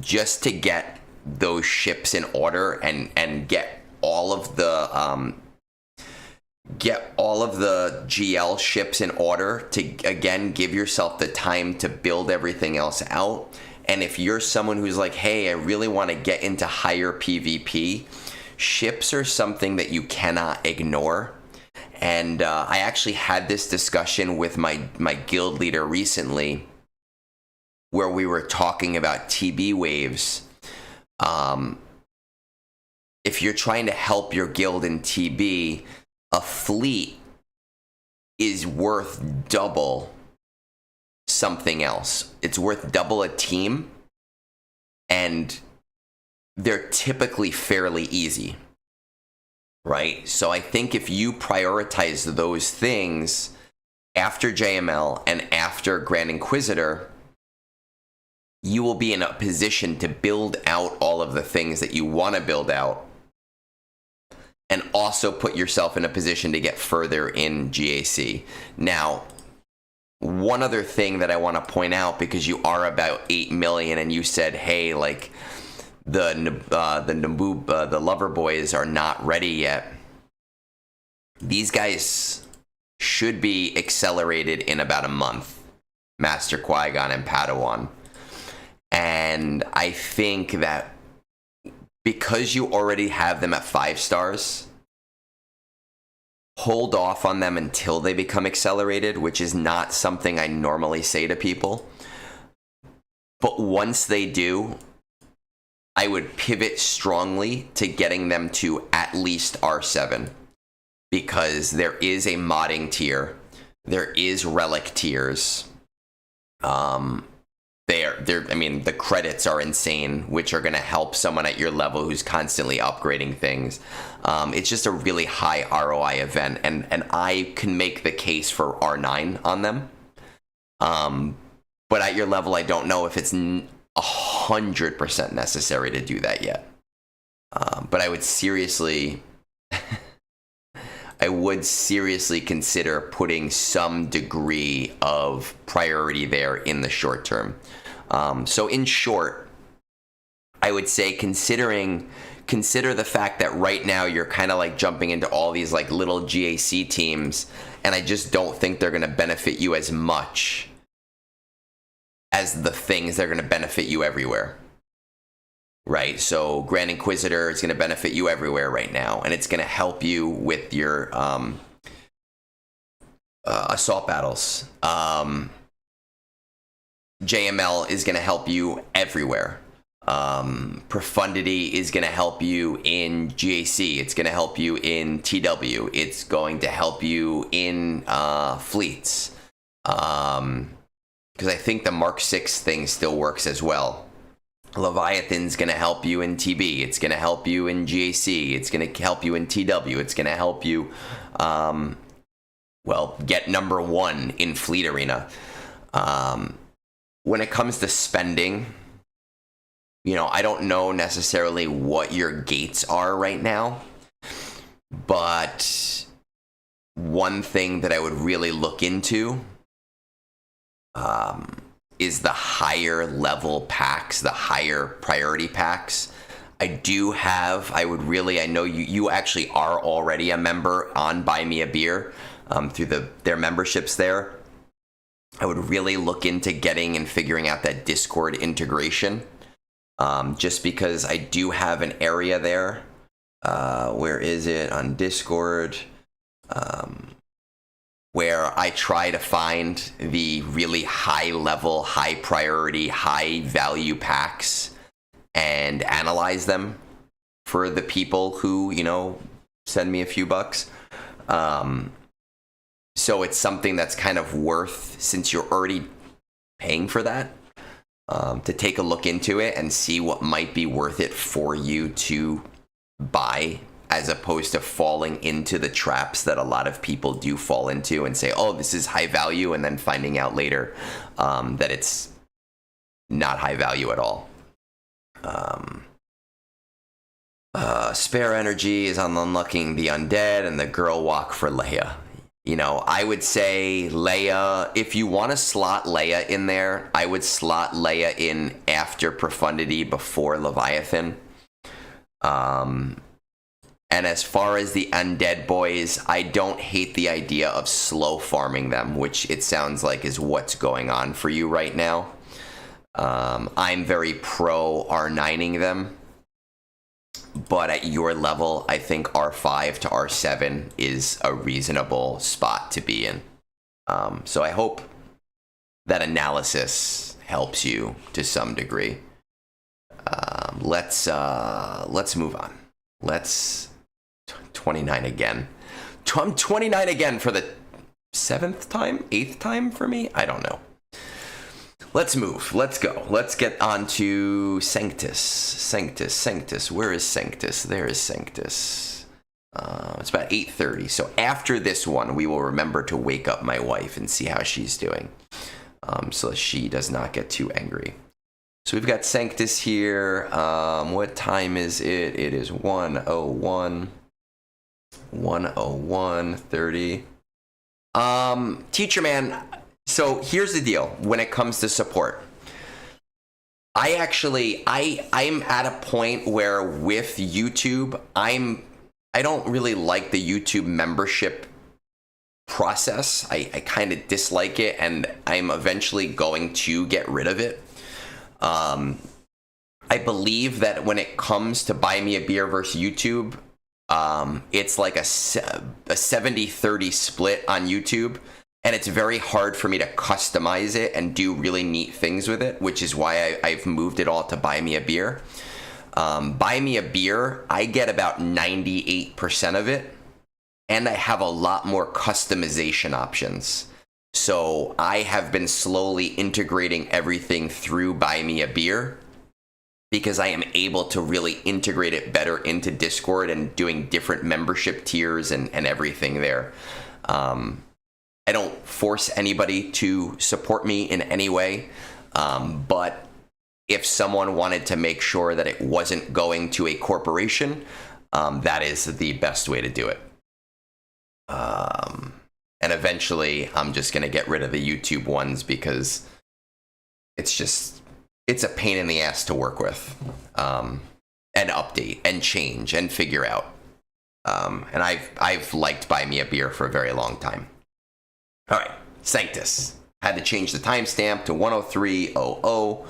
Just to get those ships in order and get all of the GL ships in order to, again, give yourself the time to build everything else out. And if you're someone who's like, hey, I really want to get into higher PvP, ships are something that you cannot ignore. And I actually had this discussion with my guild leader recently where we were talking about TB waves. If you're trying to help your guild in TB, a fleet is worth double something else. It's worth double a team, and they're typically fairly easy, right? So I think if you prioritize those things after JML and after Grand Inquisitor, you will be in a position to build out all of the things that you want to build out, and also put yourself in a position to get further in GAC. Now, one other thing that I want to point out, because you are about 8 million, and you said, hey, like, the Lover Boys are not ready yet. These guys should be accelerated in about a month, Master Qui-Gon and Padawan. And I think that because you already have them at 5 stars, hold off on them until they become accelerated, which is not something I normally say to people. But once they do, I would pivot strongly to getting them to at least R7, because there is a modding tier, there is relic tiers. I mean, the credits are insane, which are going to help someone at your level who's constantly upgrading things. It's just a really high ROI event, and I can make the case for R9 on them. But at your level, I don't know if it's 100% necessary to do that yet. But I would seriously consider putting some degree of priority there in the short term. So in short, I would say consider the fact that right now you're kind of like jumping into all these like little GAC teams, and I just don't think they're going to benefit you as much as the things that are going to benefit you everywhere. Right, so Grand Inquisitor is going to benefit you everywhere right now, and it's going to help you with your assault battles. JML is going to help you everywhere. Profundity is going to help you in GAC. It's going to help you in TW. It's going to help you in fleets. Because I think the Mark 6 thing still works as well. Leviathan's going to help you in TB. It's going to help you in GAC. It's going to help you in TW. It's going to help you, get number 1 in Fleet Arena. When it comes to spending, I don't know necessarily what your gates are right now, but one thing that I would really look into is the higher level packs, the higher priority packs. I know you actually are already a member on Buy Me a Beer through their memberships there. I would really look into getting and figuring out that Discord integration, just because I do have an area there. Where is it on Discord? Where I try to find the really high level, high priority, high value packs and analyze them for the people who, send me a few bucks. So it's something that's kind of worth, since you're already paying for that, to take a look into it and see what might be worth it for you to buy, as opposed to falling into the traps that a lot of people do fall into and say, oh, this is high value, and then finding out later that it's not high value at all. Spare energy is on unlocking the undead and the girl walk for Leia. I would say Leia, if you want to slot Leia in there, I would slot Leia in after Profundity, before Leviathan. And as far as the undead boys, I don't hate the idea of slow farming them, which it sounds like is what's going on for you right now. I'm very pro R9ing them, but at your level, I think R5 to R7 is a reasonable spot to be in. So I hope that analysis helps you to some degree. Let's move on. 29 again. I'm 29 again for the 7th time? 8th time for me? I don't know. Let's move. Let's go. Let's get on to Sanctus. Sanctus. Where is Sanctus? There is Sanctus. It's about 8:30. So after this one, we will remember to wake up my wife and see how she's doing, so she does not get too angry. So we've got Sanctus here. What time is it? It is 1:01. 1:01:30. Teacher man. So here's the deal when it comes to support. I'm at a point where with YouTube, I don't really like the YouTube membership process. I kind of dislike it, and I'm eventually going to get rid of it. I believe that when it comes to Buy Me a Beer versus YouTube, it's like a 70-30 split on YouTube. And it's very hard for me to customize it and do really neat things with it, which is why I've moved it all to Buy Me a Beer. Buy Me a Beer, I get about 98% of it, and I have a lot more customization options. So I have been slowly integrating everything through Buy Me a Beer because I am able to really integrate it better into Discord and doing different membership tiers and everything there. I don't force anybody to support me in any way, but if someone wanted to make sure that it wasn't going to a corporation, that is the best way to do it. And eventually, I'm just going to get rid of the YouTube ones because it's a pain in the ass to work with, and update and change and figure out. And I've liked Buy Me a Beer for a very long time. All right, Sanctus. Had to change the timestamp to 1:03:00.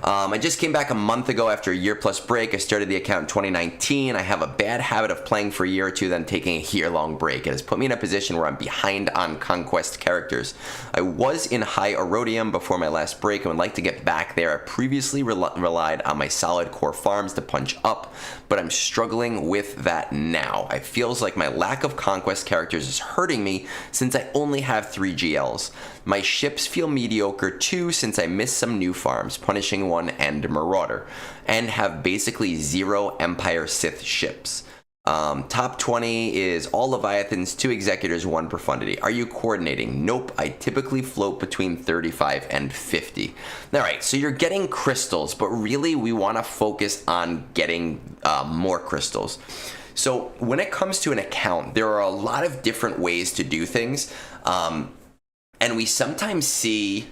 I just came back a month ago after a year-plus break. I started the account in 2019. I have a bad habit of playing for a year or two, then taking a year-long break. It has put me in a position where I'm behind on Conquest characters. I was in High Erodium before my last break and would like to get back there. I previously relied on my solid core farms to punch up, but I'm struggling with that now. It feels like my lack of Conquest characters is hurting me since I only have 3 GLs. My ships feel mediocre too since I missed some new farms, Punishing One and Marauder, and have basically 0 Empire Sith ships. Top 20 is all Leviathans, 2 Executors, 1 Profundity. Are you coordinating? Nope. I typically float between 35 and 50. Alright, so you're getting crystals, but really we want to focus on getting more crystals. So when it comes to an account, there are a lot of different ways to do things. And we sometimes see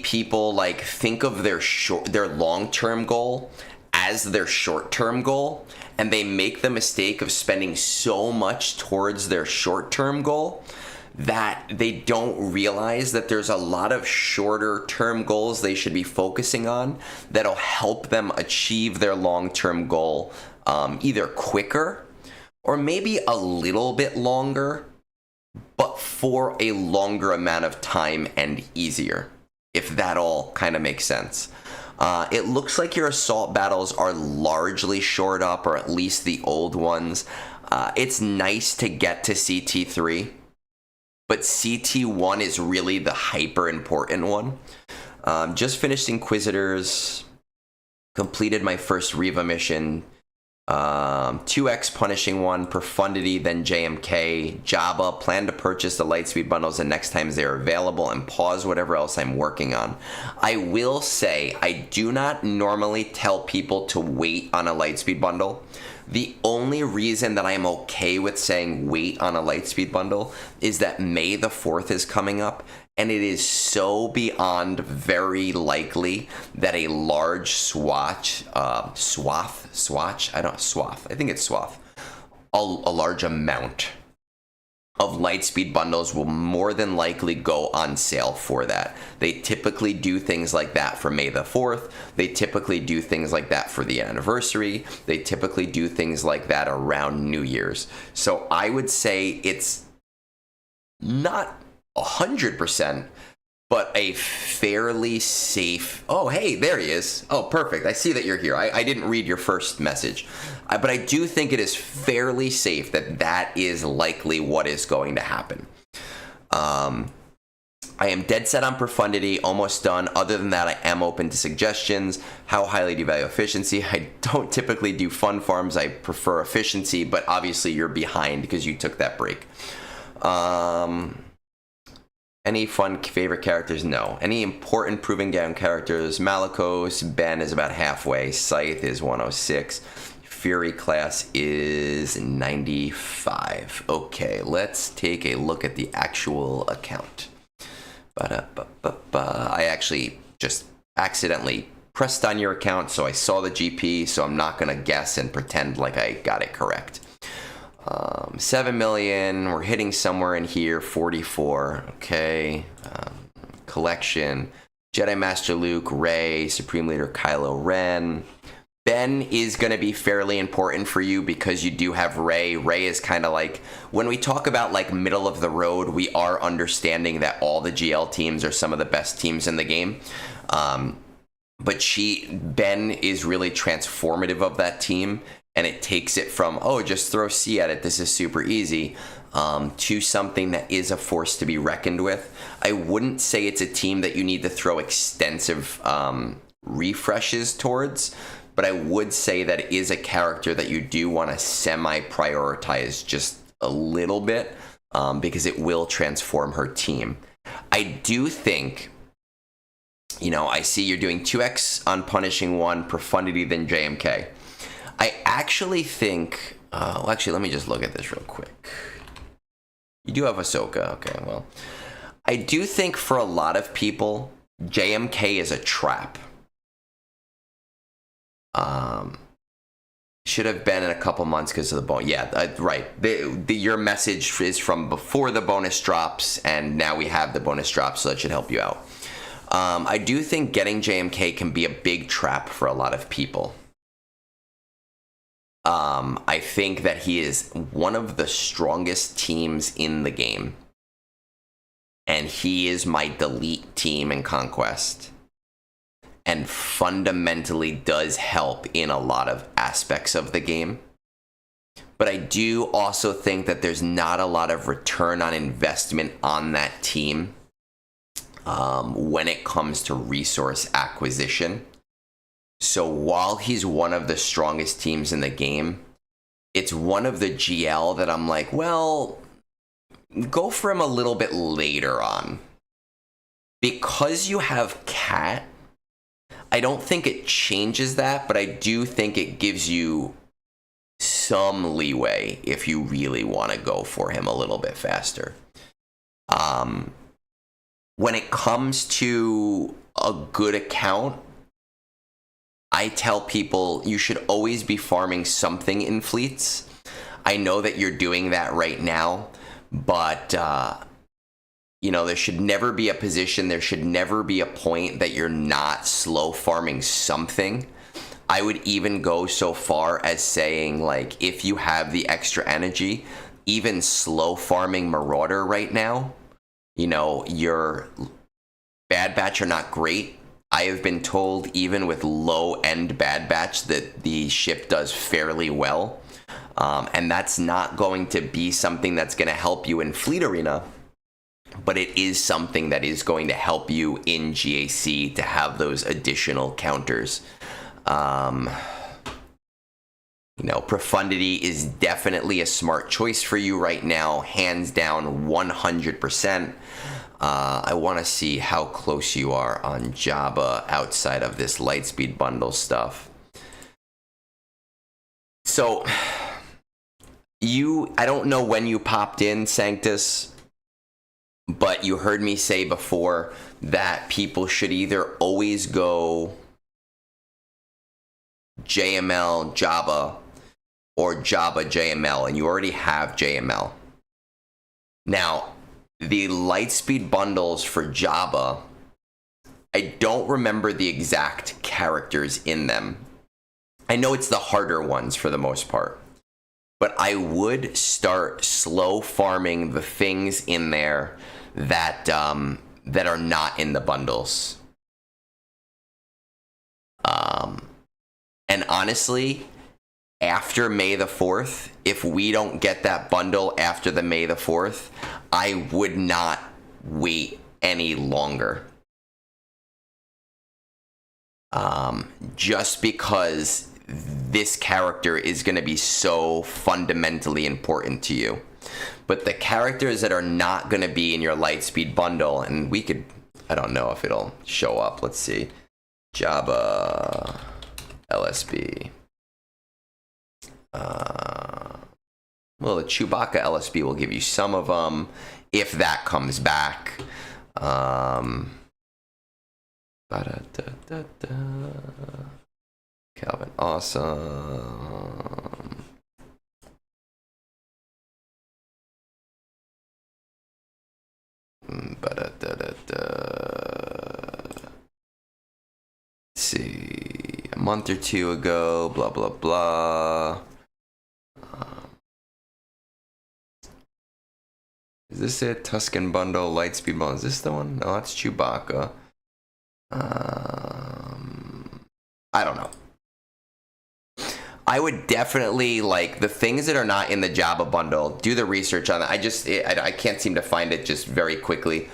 people like think of their long-term goal as their short-term goal, and they make the mistake of spending so much towards their short-term goal that they don't realize that there's a lot of shorter-term goals they should be focusing on that'll help them achieve their long-term goal either quicker or maybe a little bit longer, but for a longer amount of time and easier, if that all kind of makes sense. It looks like your assault battles are largely shored up, or at least the old ones. It's nice to get to CT3, but CT1 is really the hyper important one. Just finished Inquisitors, completed my first Riva mission, 2x Punishing One, Profundity, then JMK, Jabba, plan to purchase the Lightspeed bundles the next time they're available, and pause whatever else I'm working on. I will say, I do not normally tell people to wait on a Lightspeed bundle. The only reason that I'm okay with saying wait on a Lightspeed bundle is that May the 4th is coming up, and it is so beyond very likely that a large swath, a large amount of Lightspeed bundles will more than likely go on sale for that. They typically do things like that for May the 4th. They typically do things like that for the anniversary. They typically do things like that around New Year's. So I would say it's not 100%, but a fairly safe... Oh, hey, there he is. Oh, perfect. I see that you're here. I didn't read your first message. But I do think it is fairly safe that that is likely what is going to happen. I am dead set on profundity, almost done. Other than that, I am open to suggestions. How highly do you value efficiency? I don't typically do fun farms. I prefer efficiency, but obviously you're behind because you took that break. Any fun favorite characters? No. Any important proving down characters? Malicos, Ben is about halfway. Scythe is 106. Fury class is 95. Okay, let's take a look at the actual account. I actually just accidentally pressed on your account, so I saw the GP, so I'm not going to guess and pretend like I got it correct. 7 million, we're hitting somewhere in here, 44, okay. Collection, Jedi Master Luke, Rey, Supreme Leader Kylo Ren. Ben is going to be fairly important for you because you do have Rey. Rey is kind of like, when we talk about like middle of the road, we are understanding that all the GL teams are some of the best teams in the game. But Ben is really transformative of that team, and it takes it from, oh, just throw C at it, this is super easy, to something that is a force to be reckoned with. I wouldn't say it's a team that you need to throw extensive refreshes towards, but I would say that it is a character that you do want to semi-prioritize just a little bit, because it will transform her team. I do think, I see you're doing 2x on Punishing 1, Profundity, then JMK. I actually think, let me just look at this real quick. You do have Ahsoka, okay, well. I do think for a lot of people, JMK is a trap. Should have been in a couple months because of the bonus. Yeah, right. Your message is from before the bonus drops, and now we have the bonus drops, so that should help you out. I do think getting JMK can be a big trap for a lot of people. I think that he is one of the strongest teams in the game, and he is my delete team in Conquest, and fundamentally does help in a lot of aspects of the game. But I do also think that there's not a lot of return on investment on that team when it comes to resource acquisition. So while he's one of the strongest teams in the game, it's one of the GL that I'm like, well, go for him a little bit later on. Because you have Cat, I don't think it changes that, but I do think it gives you some leeway if you really want to go for him a little bit faster. When it comes to a good account, I tell people you should always be farming something in fleets. I know that you're doing that right now, but there should never be a position, there should never be a point that you're not slow farming something. I would even go so far as saying, like, if you have the extra energy, even slow farming Marauder right now, your Bad Batch are not great. I have been told even with low-end Bad Batch that the ship does fairly well. And that's not going to be something that's going to help you in Fleet Arena, but it is something that is going to help you in GAC to have those additional counters. Profundity is definitely a smart choice for you right now, hands down, 100%. I want to see how close you are on Jabba outside of this Lightspeed bundle stuff. So, I don't know when you popped in, Sanctus, but you heard me say before that people should either always go JML Jabba or Jabba JML, and you already have JML. Now, the Lightspeed bundles for Jabba, I don't remember the exact characters in them. I know it's the harder ones for the most part, but I would start slow farming the things in there that are not in the bundles. And honestly, after May the 4th, if we don't get that bundle after the May the 4th, I would not wait any longer. Just because this character is going to be so fundamentally important to you. But the characters that are not going to be in your Lightspeed bundle, and we could, I don't know if it'll show up. Let's see. Jabba LSB. Well, the Chewbacca LSB will give you some of them if that comes back. Calvin Awesome. Let's see, a month or two ago, blah blah blah. Is this it? Tusken bundle, Lightspeed bundle. Is this the one? No, that's Chewbacca. I don't know. I would definitely, like, the things that are not in the Jabba bundle, do the research on that. I can't seem to find it just very quickly.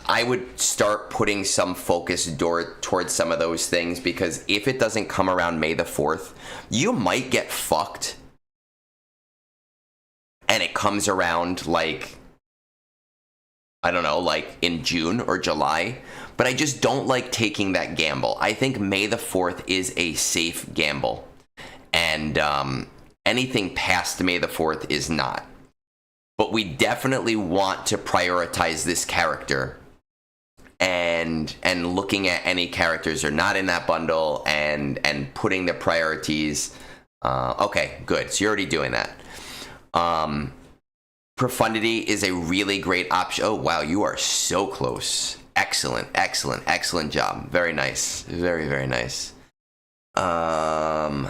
I would start putting some focus towards some of those things, because if it doesn't come around May the 4th, you might get fucked. And it comes around, like, I don't know, like in June or July. But I just don't like taking that gamble. I think May the 4th is a safe gamble. And anything past May the 4th is not. But we definitely want to prioritize this character. And looking at any characters that are not in that bundle and putting the priorities. Okay, good. So you're already doing that. Profundity is a really great option. Oh, wow, you are so close. Excellent, excellent, excellent job. Very nice. Very, very nice. I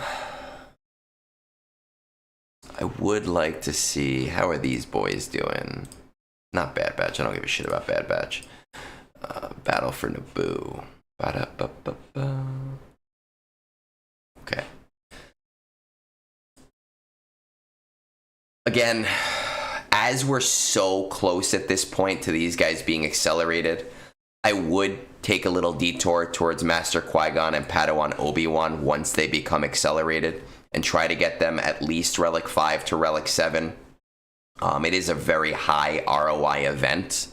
would like to see, how are these boys doing? Not Bad Batch. I don't give a shit about Bad Batch. Battle for Naboo. Ba-da-ba-ba-ba. Okay. Again, as we're so close at this point to these guys being accelerated, I would take a little detour towards Master Qui-Gon and Padawan Obi-Wan once they become accelerated, and try to get them at least Relic 5 to Relic 7. It is a very high ROI event.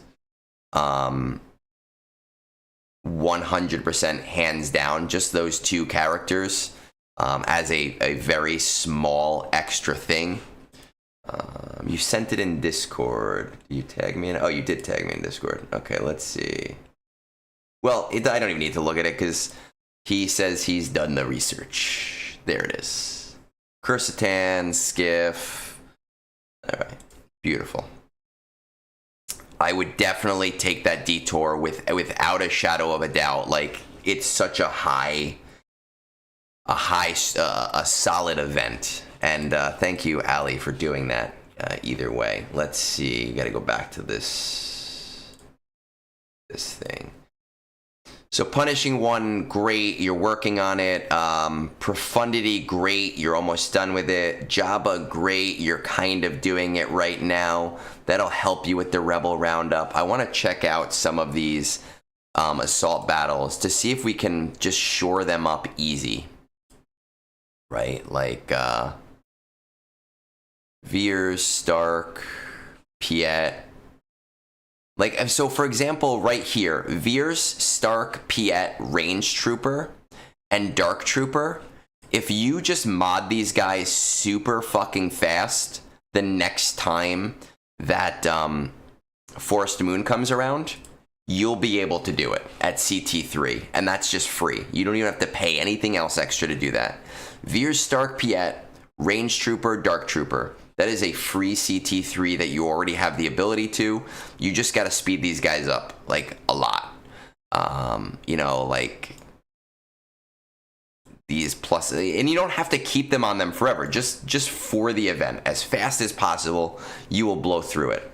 100% hands down, just those two characters as a very small extra thing. You sent it in Discord. You tag me in? Oh, you did tag me in Discord. Okay, let's see. Well, I don't even need to look at it because he says he's done the research. There it is. Quercetan, Skiff. All right, beautiful. I would definitely take that detour without a shadow of a doubt. Like, it's such a solid event. And thank you, Ali, for doing that. Either way, let's see. Got to go back to this thing. So Punishing One, great. You're working on it. Profundity, great. You're almost done with it. Jabba, great. You're kind of doing it right now. That'll help you with the Rebel Roundup. I want to check out some of these assault battles to see if we can just shore them up easy. Right? Like Veers, Stark, Piet. Like, so for example, right here, Veers, Stark, Piet, Range Trooper, and Dark Trooper, if you just mod these guys super fucking fast the next time that Forest Moon comes around, you'll be able to do it at CT3, and that's just free. You don't even have to pay anything else extra to do that. Veers, Stark, Piet, Range Trooper, Dark Trooper. That is a free CT3 that you already have the ability to. You just got to speed these guys up, like, a lot. You know, like, these plus... And you don't have to keep them on them forever. Just for the event. As fast as possible, you will blow through it.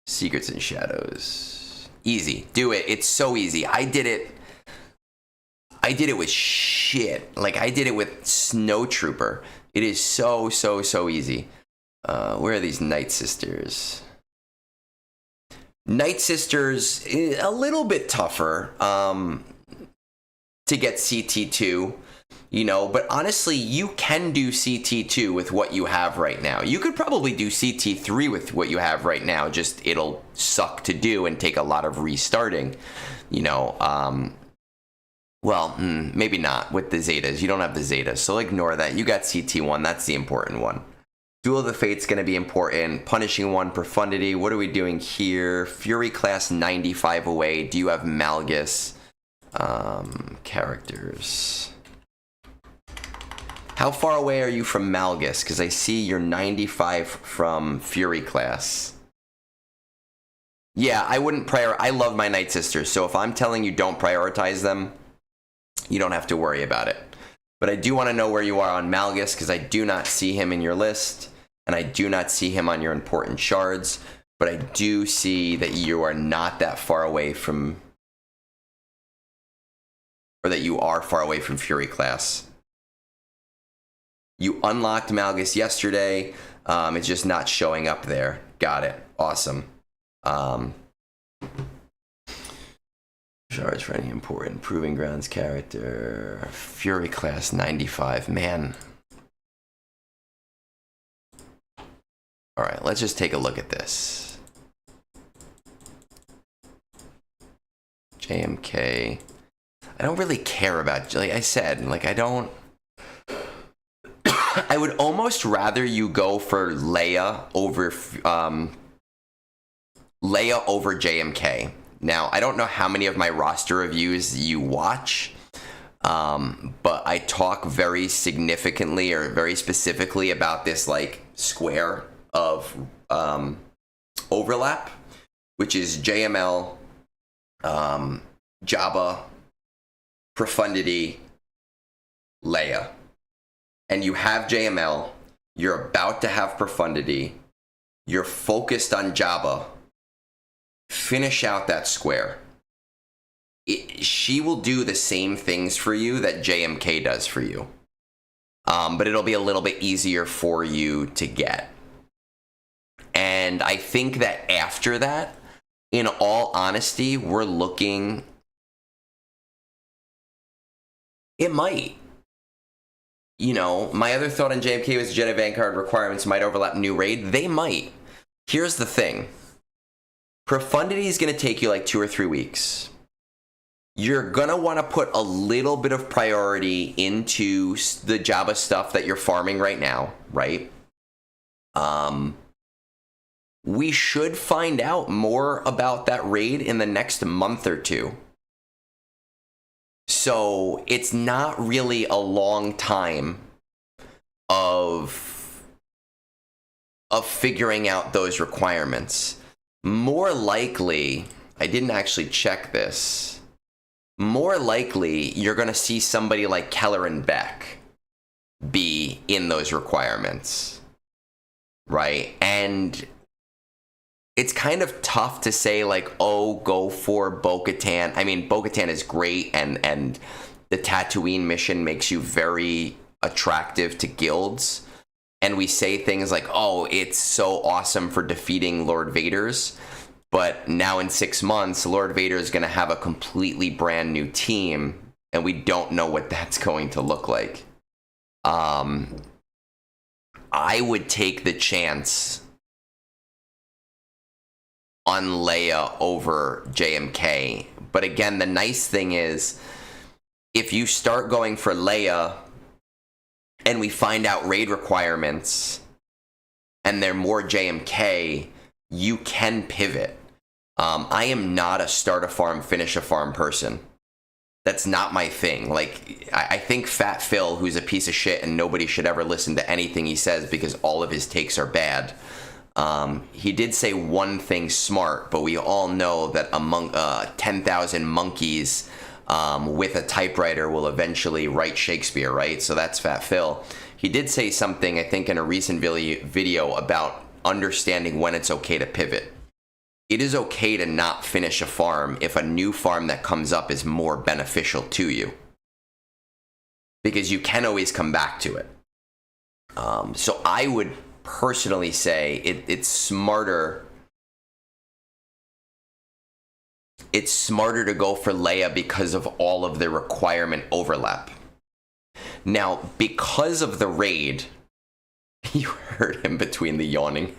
Secrets and Shadows. Easy. Do it. It's so easy. I did it with shit. Like, I did it with Snow Trooper. It is so easy. Where are these Night Sisters? Night Sisters, a little bit tougher to get CT2, you know, but honestly, you can do CT2 with what you have right now. You could probably do CT3 with what you have right now, just it'll suck to do and take a lot of restarting, you know. Well, maybe not with the Zetas. You don't have the Zetas, so ignore that. You got CT1, that's the important one. Duel of the Fate's going to be important. Punishing one, Profundity. What are we doing here? Fury class 95 away. Do you have Malgus? Characters. How far away are you from Malgus? Because I see you're 95 from Fury class. Yeah, I wouldn't I love my Night Sisters, so if I'm telling you don't prioritize them, you don't have to worry about it. But I do want to know where you are on Malgus, because I do not see him in your list. And I do not see him on your important shards, but I do see that you are not that far away from, or that you are far away from Fury class. You unlocked Malgus yesterday. It's just not showing up there. Got it. Awesome. Shards for any important Proving Grounds character. Fury class 95. Man. All right, let's just take a look at this. JMK. I don't really care about, like I said, like I don't. I would almost rather you go for Leia over JMK. Now, I don't know how many of my roster reviews you watch, but I talk very significantly or very specifically about this like square of overlap, which is JML, Jabba, Profundity, Leia. And you have JML, you're about to have Profundity, you're focused on Jabba, finish out that square. She will do the same things for you that JMK does for you. But it'll be a little bit easier for you to get. And I think that after that, in all honesty, we're looking... It might. You know, my other thought on JMK was Jedi Vanguard requirements might overlap New Raid. They might. Here's the thing. Profundity is going to take you like 2 or 3 weeks. You're going to want to put a little bit of priority into the Jabba stuff that you're farming right now, right? We should find out more about that raid in the next month or two. So it's not really a long time of figuring out those requirements. More likely, I didn't actually check this. More likely, you're going to see somebody like Kelleran Beck be in those requirements, right? And it's kind of tough to say, like, oh, go for Bo-Katan. I mean, Bo-Katan is great, and the Tatooine mission makes you very attractive to guilds. And we say things like, oh, it's so awesome for defeating Lord Vader's. But now in 6 months, Lord Vader is going to have a completely brand new team, and we don't know what that's going to look like. I would take the chance on Leia over JMK. But again, the nice thing is, if you start going for Leia and we find out raid requirements and they're more JMK, you can pivot. I am not a start a farm, finish a farm person. That's not my thing. Like, I think Fat Phil, who's a piece of shit and nobody should ever listen to anything he says because all of his takes are bad. He did say one thing smart, but we all know that among 10,000 monkeys with a typewriter will eventually write Shakespeare, right? So that's Fat Phil. He did say something, I think, in a recent video about understanding when it's okay to pivot. It is okay to not finish a farm if a new farm that comes up is more beneficial to you, because you can always come back to it. So I would personally say it's smarter it's smarter to go for Leia because of all of the requirement overlap. Now, because of the raid, you heard him between the yawning.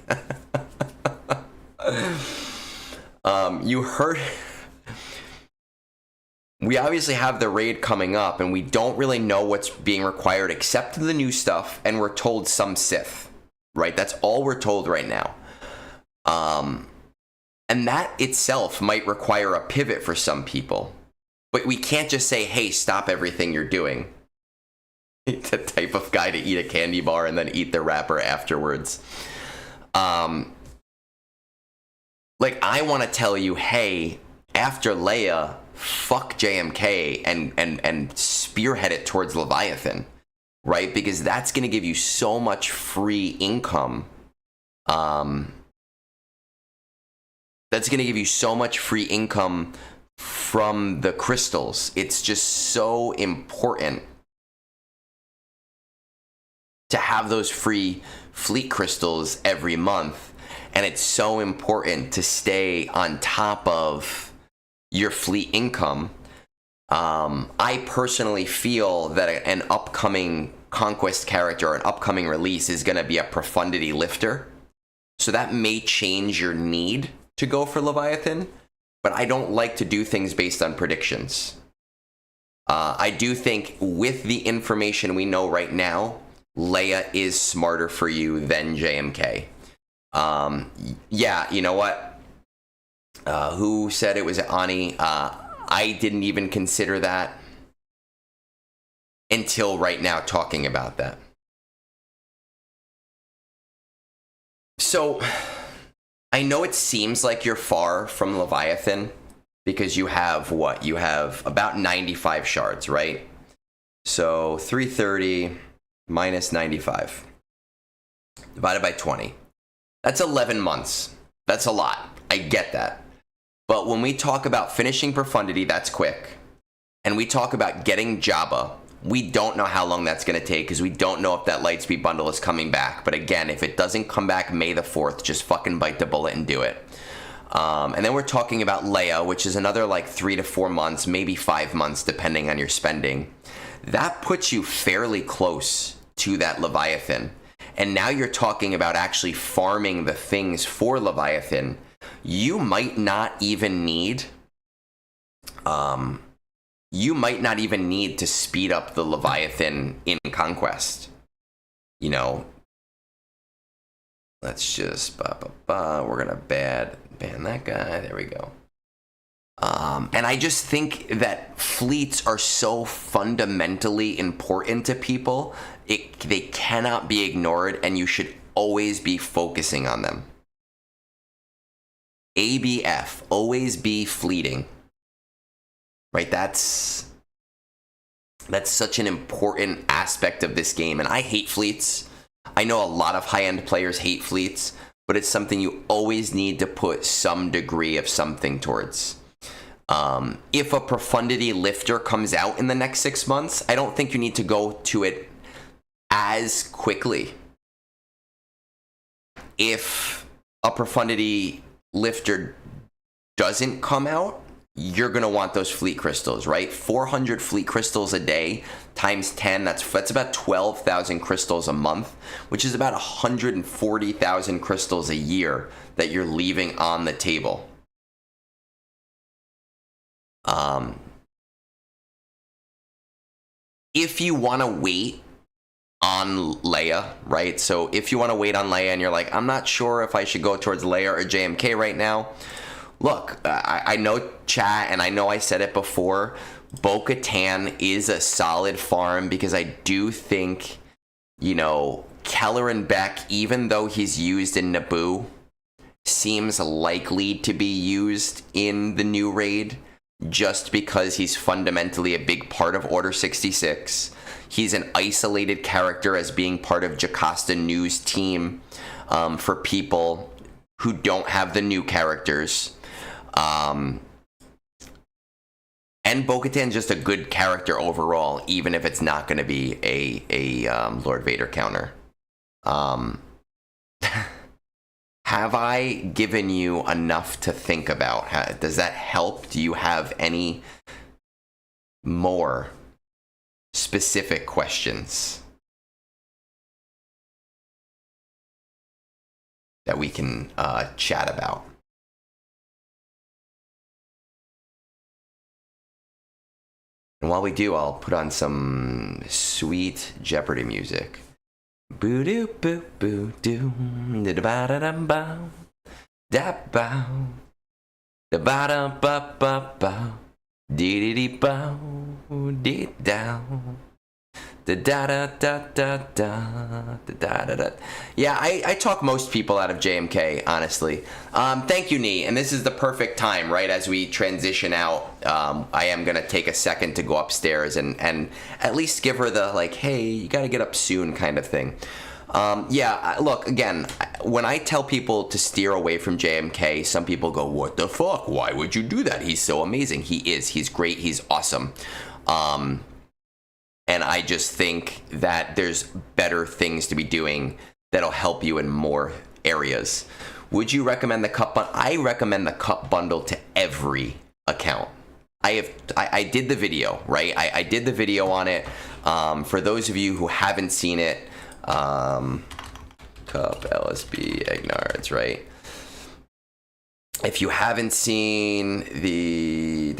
You heard... We obviously have the raid coming up, and we don't really know what's being required except the new stuff, and we're told some Sith, right? That's all we're told right now. And that itself might require a pivot for some people. But we can't just say, hey, stop everything you're doing. The type of guy to eat a candy bar and then eat the wrapper afterwards. Like, I want to tell you, hey, after Leia, fuck JMK and spearhead it towards Leviathan, right? Because that's going to give you so much free income. That's going to give you so much free income from the crystals. It's just so important to have those free fleet crystals every month. And it's so important to stay on top of your fleet income. I personally feel that an upcoming Conquest character or an upcoming release is going to be a profundity lifter. So that may change your need to go for Leviathan, but I don't like to do things based on predictions. I do think with the information we know right now, Leia is smarter for you than JMK. Yeah, you know what? Who said it was Ani? I didn't even consider that until right now talking about that. So, I know it seems like you're far from Leviathan because you have what? You have about 95 shards, right? So 330 minus 95 divided by 20. That's 11 months. That's a lot. I get that. But when we talk about finishing Profundity, that's quick. And we talk about getting Jabba, we don't know how long that's going to take because we don't know if that Lightspeed bundle is coming back. But again, if it doesn't come back May the 4th, just fucking bite the bullet and do it. And then we're talking about Leia, which is another like 3 to 4 months, maybe 5 months, depending on your spending. That puts you fairly close to that Leviathan. And now you're talking about actually farming the things for Leviathan. You might not even need... you might not even need to speed up the Leviathan in Conquest. You know, let's just, we're going to ban that guy. There we go. And I just think that fleets are so fundamentally important to people. They cannot be ignored, and you should always be focusing on them. ABF, always be fleeting. Right, that's such an important aspect of this game. And I hate fleets. I know a lot of high-end players hate fleets, but it's something you always need to put some degree of something towards. If a Profundity lifter comes out in the next 6 months, I don't think you need to go to it as quickly. If a Profundity lifter doesn't come out, you're going to want those fleet crystals, right? 400 fleet crystals a day times 10, that's about 12,000 crystals a month, which is about 140,000 crystals a year that you're leaving on the table. If you want to wait on Leia, right? So if you want to wait on Leia and you're like, I'm not sure if I should go towards Leia or JMK right now, look, I know chat, and I know I said it before, Bo-Katan is a solid farm because I do think, you know, Kelleran Beck, even though he's used in Naboo, seems likely to be used in the new raid just because he's fundamentally a big part of Order 66. He's an isolated character as being part of Jocasta Nu's team for people who don't have the new characters. And Bo-Katan's just a good character overall, even if it's not going to be a Lord Vader counter. Have I given you enough to think about? Does that help? Do you have any more specific questions that we can chat about? And while we do, I'll put on some sweet Jeopardy music. Boo doo boo boo doo da ba da da bow da bow da ba da ba ba ba dee dee dee bow dee down da da da da da da da da da. Yeah, I talk most people out of JMK, honestly. Thank you, Nee. And this is the perfect time, right? As we transition out, I am gonna take a second to go upstairs and at least give her the like, hey, you gotta get up soon kind of thing. Yeah, look, again, when I tell people to steer away from JMK, some people go, what the fuck? Why would you do that? He's so amazing. He is. He's great. He's awesome. And I just think that there's better things to be doing that'll help you in more areas. Would you recommend the cup bundle? I recommend the cup bundle to every account. I did the video, right? I did the video on it. For those of you who haven't seen it, cup LSB Egnards, right? If you haven't seen the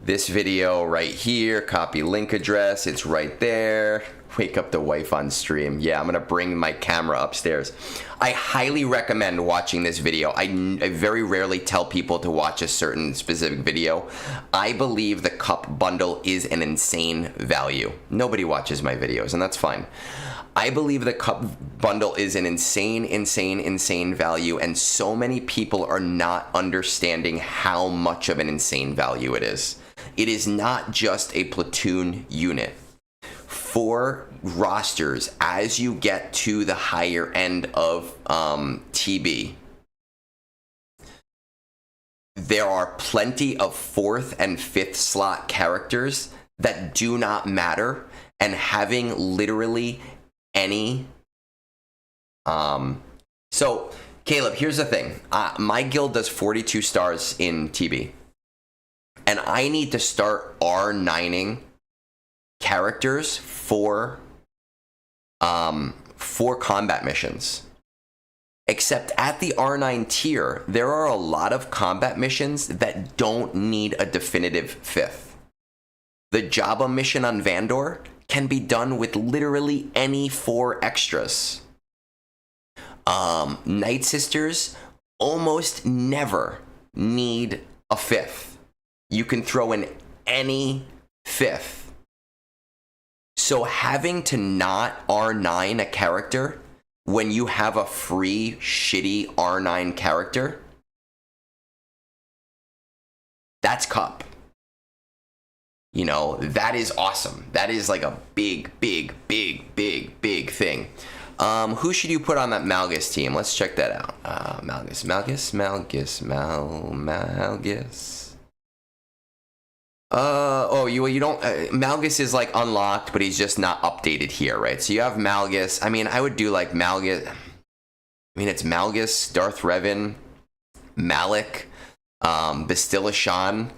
this video right here, copy link address, it's right there. Wake up the wife on stream. Yeah, I'm gonna bring my camera upstairs. I highly recommend watching this video. I very rarely tell people to watch a certain specific video. I believe the cup bundle is an insane value. Nobody watches my videos, and that's fine. I believe the cup bundle is an insane value, and so many people are not understanding how much of an insane value it is. It is not just a platoon unit. For rosters, as you get to the higher end of TB, there are plenty of 4th and 5th slot characters that do not matter, and having literally any so Caleb, here's the thing. My guild does 42 stars in TB, and I need to start R9ing characters for combat missions. Except at the R9 tier, there are a lot of combat missions that don't need a definitive 5th. The Jabba mission on Vandor can be done with literally any 4 extras. Night Sisters almost never need a 5th. You can throw in any 5th. So having to not R9 a character when you have a free, shitty R9 character, that's cup. You know, that is awesome. That is like a big thing. Who should you put on that Malgus team? Let's check that out. Malgus. You don't. Malgus is like unlocked, but he's just not updated here, right? So you have Malgus. I mean, I would do like Malgus. I mean, it's Malgus, Darth Revan, Malik, Bastila Shan.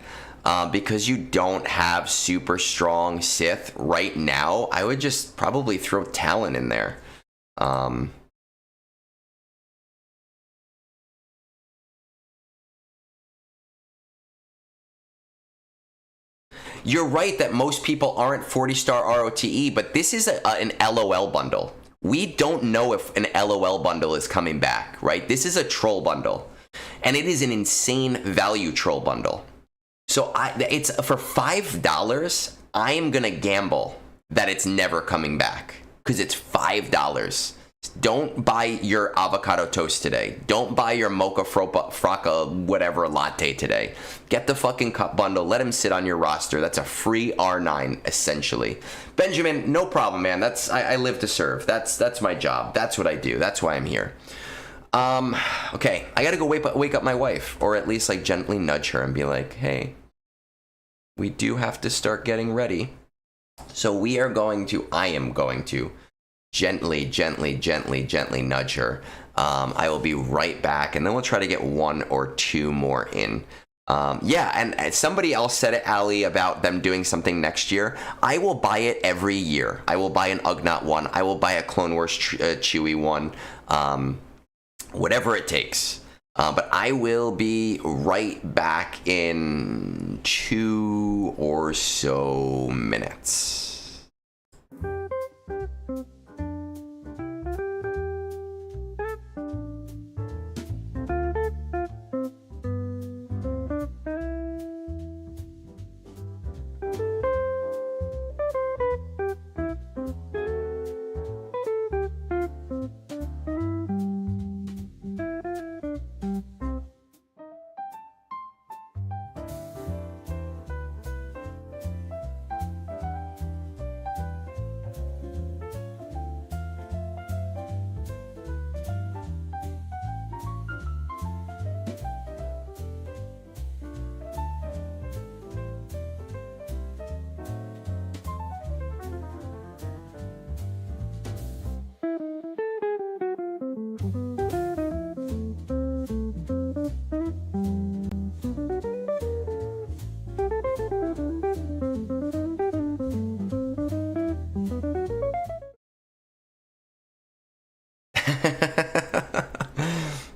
Because you don't have super strong Sith right now, I would just probably throw Talon in there. You're right that most people aren't 40-star ROTE, but this is an LOL bundle. We don't know if an LOL bundle is coming back, right? This is a troll bundle, and it is an insane value troll bundle. So it's for $5. I am gonna gamble that it's never coming back because it's $5. Don't buy your avocado toast today. Don't buy your mocha fracca whatever latte today. Get the fucking cup bundle. Let him sit on your roster. That's a free R9 essentially. Benjamin, no problem, man. I live to serve. That's my job. That's what I do. That's why I'm here. Okay, I gotta go wake up my wife, or at least like gently nudge her and be like, hey, we do have to start getting ready. So I am going to gently nudge her. I will be right back, and then we'll try to get 1 or 2 more in. Yeah, and somebody else said it, Ali, about them doing something next year. I will buy it every year. I will buy an Ugnaught one. I will buy a Clone Wars Chewie one. Whatever it takes. But I will be right back in 2 or so minutes.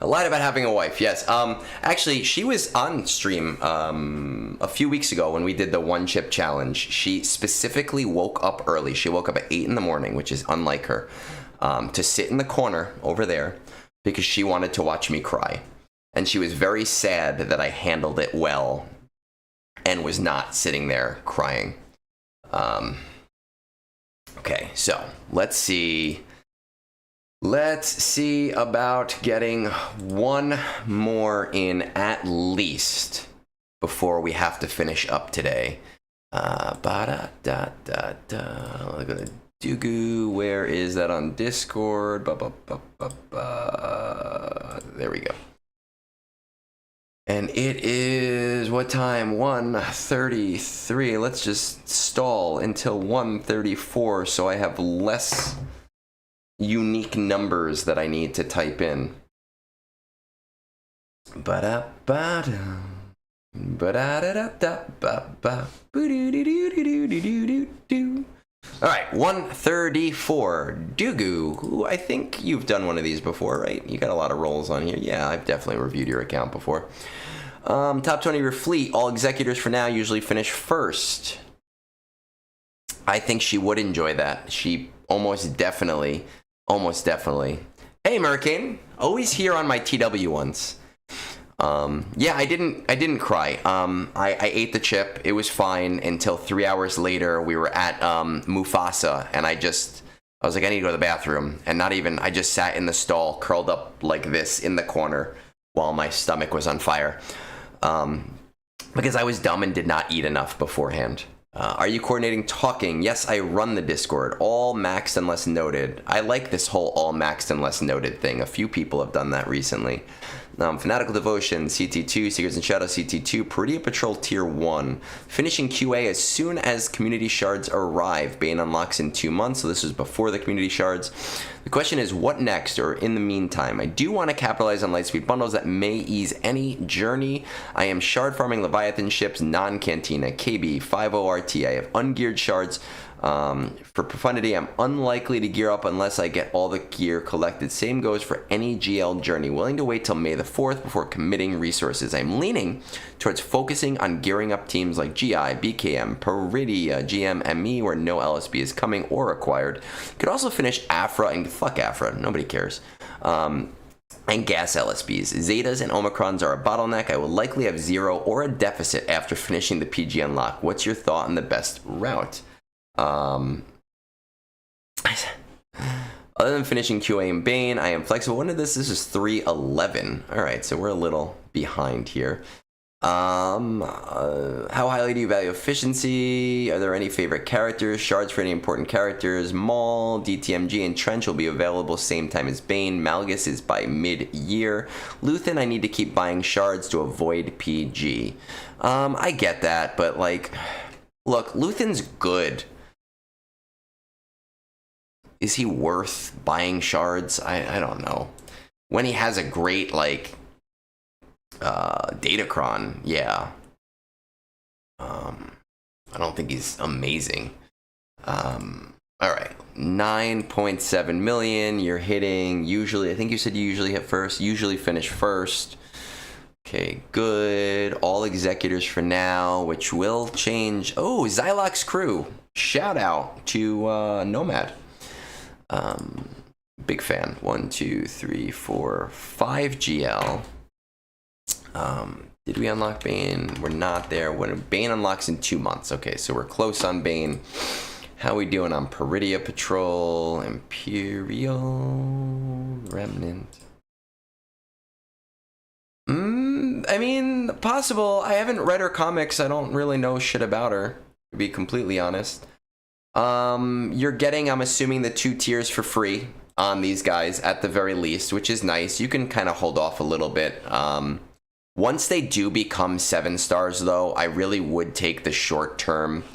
I lied about having a wife. Yes. Actually, she was on stream a few weeks ago when we did the 1 chip challenge. She specifically woke up early. She woke up at 8 in the morning, which is unlike her, to sit in the corner over there because she wanted to watch me cry. And she was very sad that I handled it well and was not sitting there crying. Okay, so let's see. Let's see about getting 1 more in at least before we have to finish up today. Look at the Dugu. Where is that on Discord? There we go. And it is, what time? 1:33. Let's just stall until 1:34 so I have less unique numbers that I need to type in. Alright, 134. Dugu, who I think you've done one of these before, right? You got a lot of roles on here. Yeah, I've definitely reviewed your account before. Top 20 of your fleet. All executors for now usually finish first. I think she would enjoy that. She almost definitely. Hey, Merkin. Always here on my TW ones. Yeah, I didn't cry. I ate the chip. It was fine until 3 hours later. We were at Mufasa, and I was like, I need to go to the bathroom. And I just sat in the stall, curled up like this in the corner while my stomach was on fire. Because I was dumb and did not eat enough beforehand. Are you coordinating talking? Yes, I run the Discord. All maxed and less noted. I like this whole all maxed and less noted thing. A few people have done that recently. Fanatical Devotion, CT2, Seekers and Shadows, CT2, Peridia Patrol Tier 1. Finishing QA as soon as Community Shards arrive. Bane unlocks in 2 months, so this was before the Community Shards. The question is, what next, or in the meantime? I do want to capitalize on Lightspeed bundles that may ease any journey. I am shard farming Leviathan ships, non-Cantina, KB, 50RT. I have ungeared shards. For Profundity, I'm unlikely to gear up unless I get all the gear collected. Same goes for any GL journey. Willing to wait till May the 4th before committing resources. I'm leaning towards focusing on gearing up teams like GI, BKM, Peridia, GM, and me, where no LSB is coming or required. Could also finish Afra, and fuck Afra, nobody cares. And gas LSBs. Zetas and Omicrons are a bottleneck. I will likely have 0 or a deficit after finishing the PG unlock. What's your thought on the best route? Other than finishing QA and Bane, I am flexible. When did this? This is 3:11. All right, so we're a little behind here. How highly do you value efficiency? Are there any favorite characters? Shards for any important characters. Maul, DTMG, and Trench will be available same time as Bane. Malgus is by mid-year. Luthen, I need to keep buying shards to avoid PG. I get that, but like, look, Luthen's good. is he worth buying shards? I don't know. When he has a great, like, Datacron, yeah. I don't think he's amazing. All right, 9.7 million. You're hitting usually. I think you said you usually hit first. Usually finish first. Okay, good. All executors for now, which will change. Oh, Xylox crew. Shout out to Nomad. Big fan. 1, 2, 3, 4, 5 GL. Did we unlock Bane? We're not there. When Bane unlocks in 2 months. Okay, so we're close on Bane. How we doing on Peridia Patrol? Imperial Remnant. I mean, possible. I haven't read her comics. I don't really know shit about her, to be completely honest. You're getting, I'm assuming, the 2 tiers for free on these guys at the very least, which is nice. You can kind of hold off a little bit. Once they do become 7 stars, though, I really would take the short-term.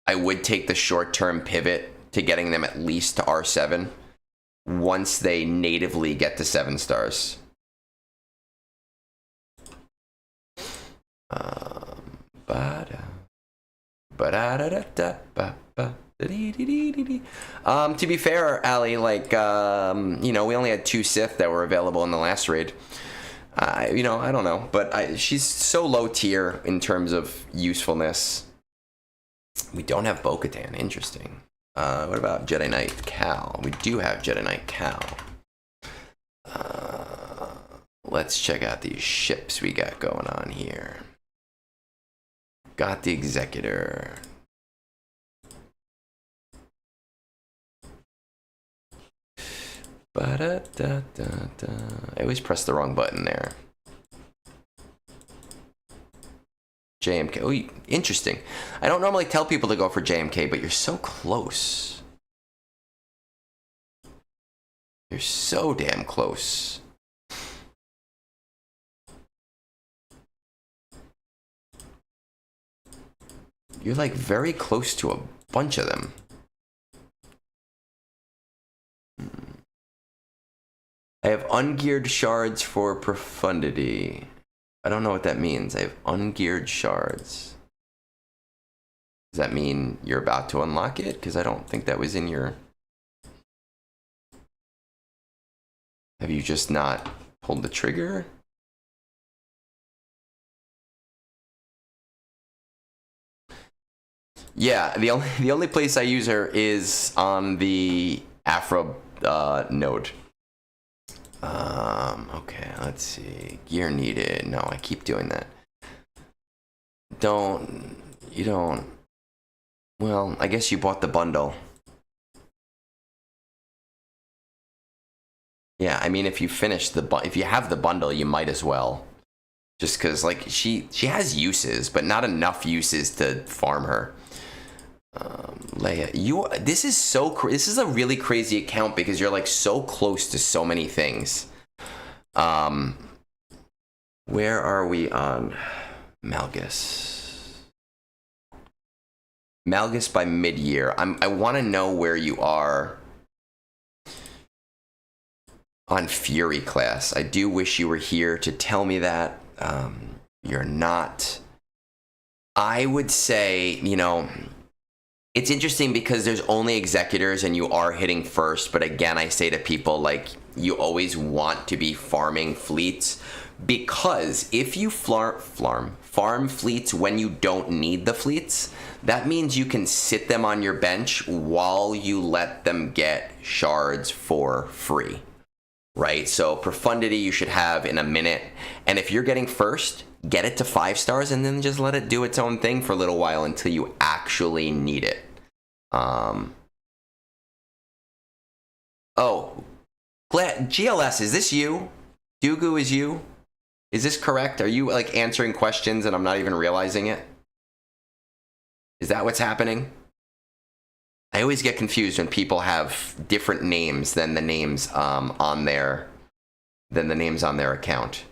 I would take the short-term pivot to getting them at least to R7 once they natively get to 7 stars. To be fair, Ali, like, you know, we only had 2 Sith that were available in the last raid. You know, I don't know, but she's so low tier in terms of usefulness. We don't have Bo-Katan. Interesting. What about Jedi Knight Cal? We do have Jedi Knight Cal. Let's check out these ships we got going on here. Got the Executor. Ba-da-da-da-da. I always press the wrong button there. JMK. Oh, interesting. I don't normally tell people to go for JMK, but you're so close. You're so damn close. You're like very close to a bunch of them. I have ungeared shards for profundity. I don't know what that means. I have ungeared shards. Does that mean you're about to unlock it? Because I don't think that was in your... Have you just not pulled the trigger? Yeah, the only place I use her is on the Afro node. Okay, let's see. Gear needed. No, I keep doing that. You don't. Well, I guess you bought the bundle. Yeah, I mean, if you finish if you have the bundle, you might as well. Just because, like, she has uses, but not enough uses to farm her. Leia, this is a really crazy account because you're like so close to so many things. Where are we on Malgus? Malgus by mid-year. I want to know where you are on Fury class. I do wish you were here to tell me that. You're not. I would say, you know, it's interesting because there's only executors and you are hitting first. But again, I say to people, like, you always want to be farming fleets, because if you farm fleets when you don't need the fleets, that means you can sit them on your bench while you let them get shards for free, right? So profundity you should have in a minute. And if you're getting first, get it to 5 stars and then just let it do its own thing for a little while until you actually need it. Oh, GLS, is this you? Dugu is you? Is this correct? Are you like answering questions and I'm not even realizing it? Is that what's happening? I always get confused when people have different names than the names on their account.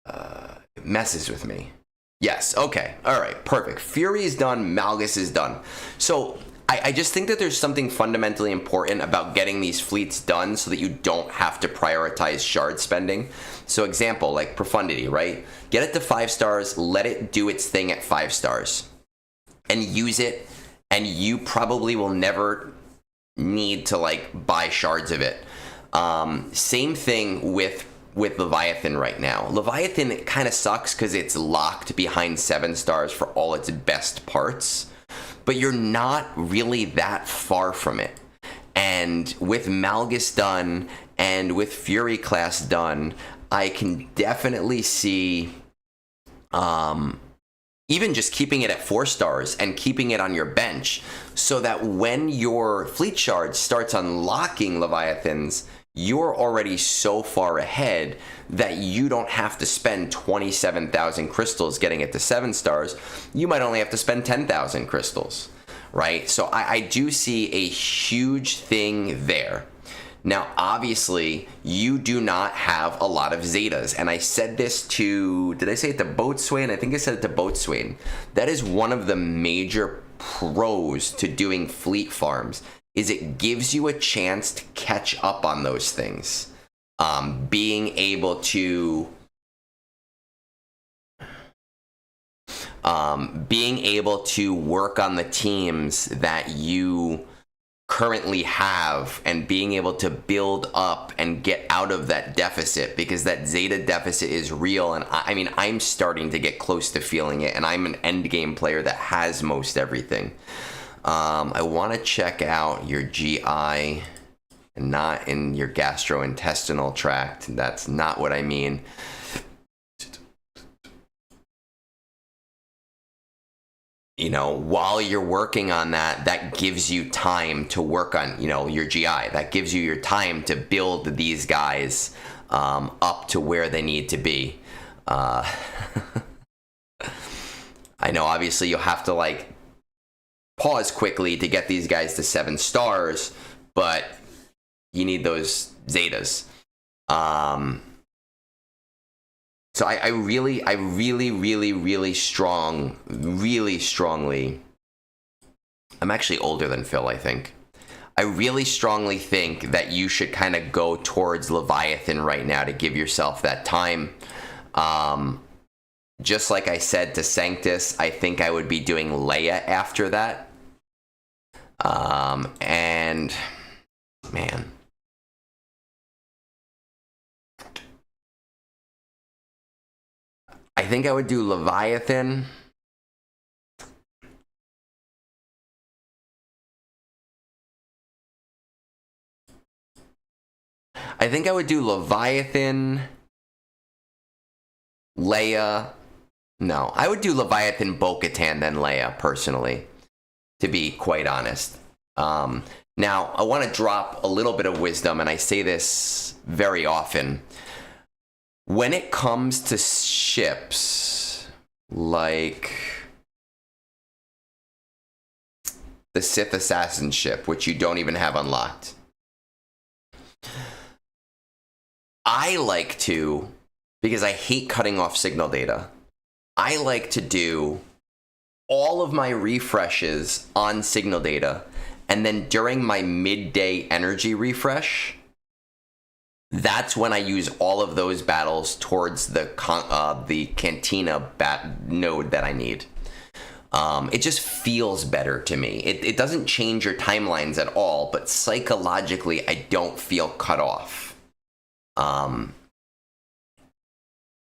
It messes with me. Yes, okay. All right, perfect. Fury is done. Malgus is done. So I just think that there's something fundamentally important about getting these fleets done so that you don't have to prioritize shard spending. So example, like Profundity, right? Get it to 5 stars, let it do its thing at 5 stars, and use it, and you probably will never need to like buy shards of it. Same thing with Leviathan right now. Leviathan kind of sucks because it's locked behind 7 stars for all its best parts, but you're not really that far from it. And with Malgus done and with Fury class done, I can definitely see even just keeping it at 4 stars and keeping it on your bench so that when your fleet shard starts unlocking Leviathans, you're already so far ahead that you don't have to spend 27,000 crystals getting it to 7 stars. You might only have to spend 10,000 crystals, right? So I do see a huge thing there. Now, obviously, you do not have a lot of Zetas. And I said this to, did I say it to Boatswain? I think I said it to Boatswain. That is one of the major pros to doing fleet farms, is it gives you a chance to catch up on those things. Being able to work on the teams that you currently have and being able to build up and get out of that deficit, because that Zeta deficit is real. And I mean, I'm starting to get close to feeling it, and I'm an end game player that has most everything. I want to check out your GI and not in your gastrointestinal tract. That's not what I mean. You know, while you're working on that, that gives you time to work on, you know, your GI. That gives you your time to build these guys up to where they need to be. I know, obviously, you'll have to, like, pause quickly to get these guys to 7 stars, but you need those Zetas. So I really strongly, I'm actually older than Phil, I think. I really strongly think that you should kind of go towards Leviathan right now to give yourself that time. Just like I said to Sanctus, I think I would be doing Leia after that. And man, I think I would do Leviathan. I think I would do Leviathan, Leia. No, I would do Leviathan, Bo-Katan, then Leia, personally, to be quite honest. Now, I want to drop a little bit of wisdom, and I say this very often. When it comes to ships like the Sith Assassin ship, which you don't even have unlocked, I like to, because I hate cutting off signal data, I like to do all of my refreshes on signal data, and then during my midday energy refresh, that's when I use all of those battles towards the Cantina node that I need. It just feels better to me. It doesn't change your timelines at all, but psychologically, I don't feel cut off.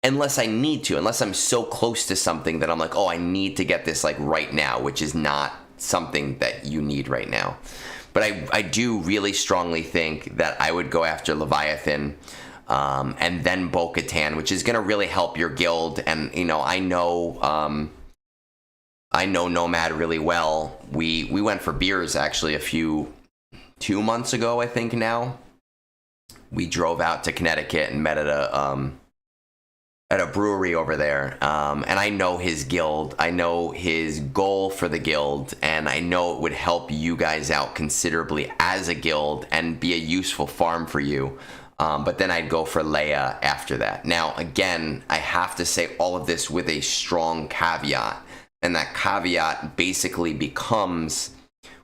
Unless I need to, unless I'm so close to something that I'm like, oh, I need to get this like right now, which is not something that you need right now. But I do really strongly think that I would go after Leviathan, and then Bo-Katan, which is going to really help your guild. And, you know, I know Nomad really well. We went for beers, actually, 2 months ago, I think now. We drove out to Connecticut and met at a brewery over there, and I know his guild, I know his goal for the guild, and I know it would help you guys out considerably as a guild and be a useful farm for you. But then I'd go for Leia after that. Now, again, I have to say all of this with a strong caveat, and that caveat basically becomes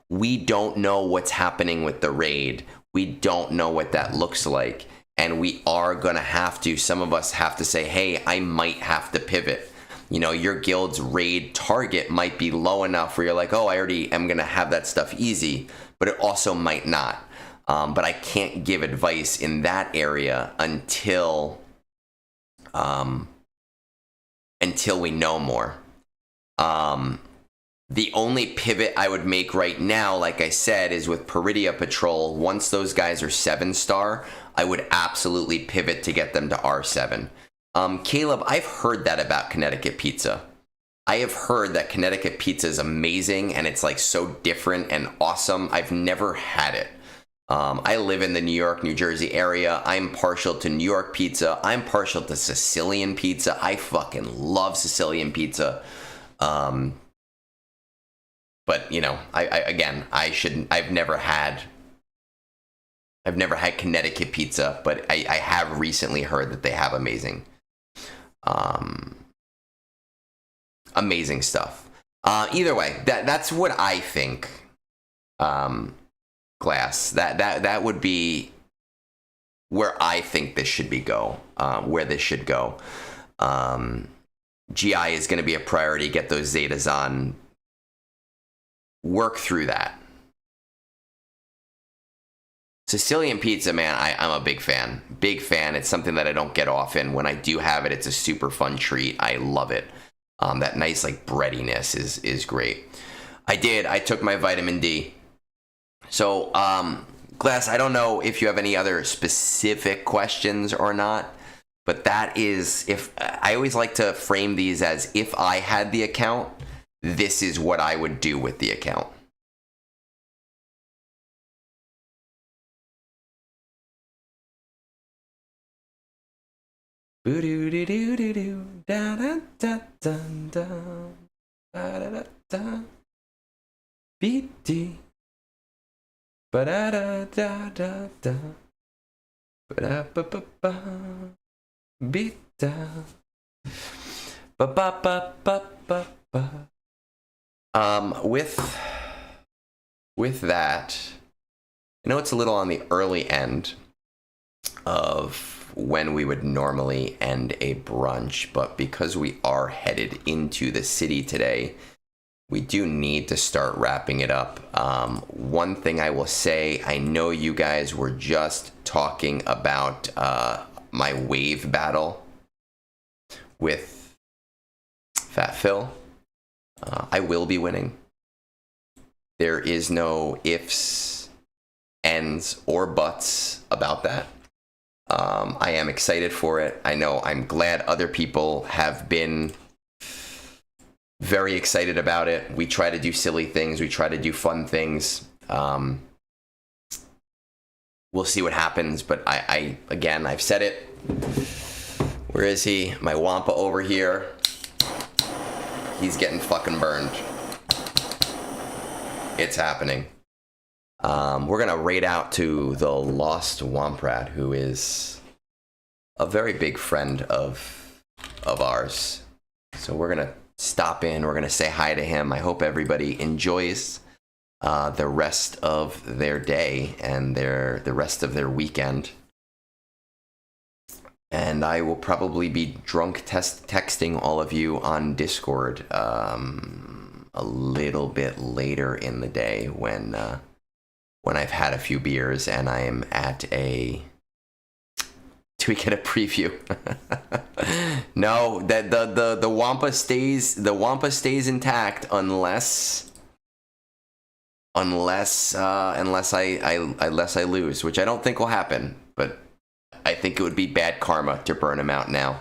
we don't know what's happening with the raid. We don't know what that looks like. And we are going to have to, some of us have to say, hey, I might have to pivot. You know, your guild's raid target might be low enough where you're like, oh, I already am going to have that stuff easy, but it also might not. But I can't give advice in that area until we know more. The only pivot I would make right now, like I said, is with Peridia Patrol. Once those guys are 7-star, I would absolutely pivot to get them to R7. Caleb, I've heard that about Connecticut Pizza. I have heard that Connecticut Pizza is amazing and it's like so different and awesome. I've never had it. I live in the New York, New Jersey area. I'm partial to New York pizza. I'm partial to Sicilian pizza. I fucking love Sicilian pizza. But you know, I've never had Connecticut pizza, but I have recently heard that they have amazing stuff. Either way, that's what I think. Glass. That would be where I think this should be where this should go. GI is going to be a priority. Get those Zetas on. Work through that. Sicilian pizza, man, I'm a big fan. Big fan. It's something that I don't get often. When I do have it, it's a super fun treat. I love it. That nice like breadiness is great. I took my vitamin D. So, Glass, I don't know if you have any other specific questions or not, but that is, if I always like to frame these as, if I had the account, this is what I would do with the account. BD. Ba-da-da-da-da-da. Ba-da-ba-ba-ba. Bita. Ba-ba-ba-ba-ba-ba. With that, I know it's a little on the early end of when we would normally end a brunch, but because we are headed into the city today, we do need to start wrapping it up. One thing I will say, I know you guys were just talking about my wave battle with Fat Phil. I will be winning. There is no ifs, ends, or buts about that. I am excited for it. I know I'm glad other people have been very excited about it. We try to do silly things. We try to do fun things. We'll see what happens, but again, I've said it. Where is he? My Wampa over here. He's getting fucking burned. It's happening. We're gonna raid out to the Lost Womprat, who is a very big friend of ours. So we're gonna stop in. We're gonna say hi to him. I hope everybody enjoys the rest of their day and the rest of their weekend. And I will probably be drunk texting all of you on Discord a little bit later in the day when I've had a few beers and I am at a... Do we get a preview? No, that the Wampa stays intact unless I lose, which I don't think will happen, but I think it would be bad karma to burn him out now.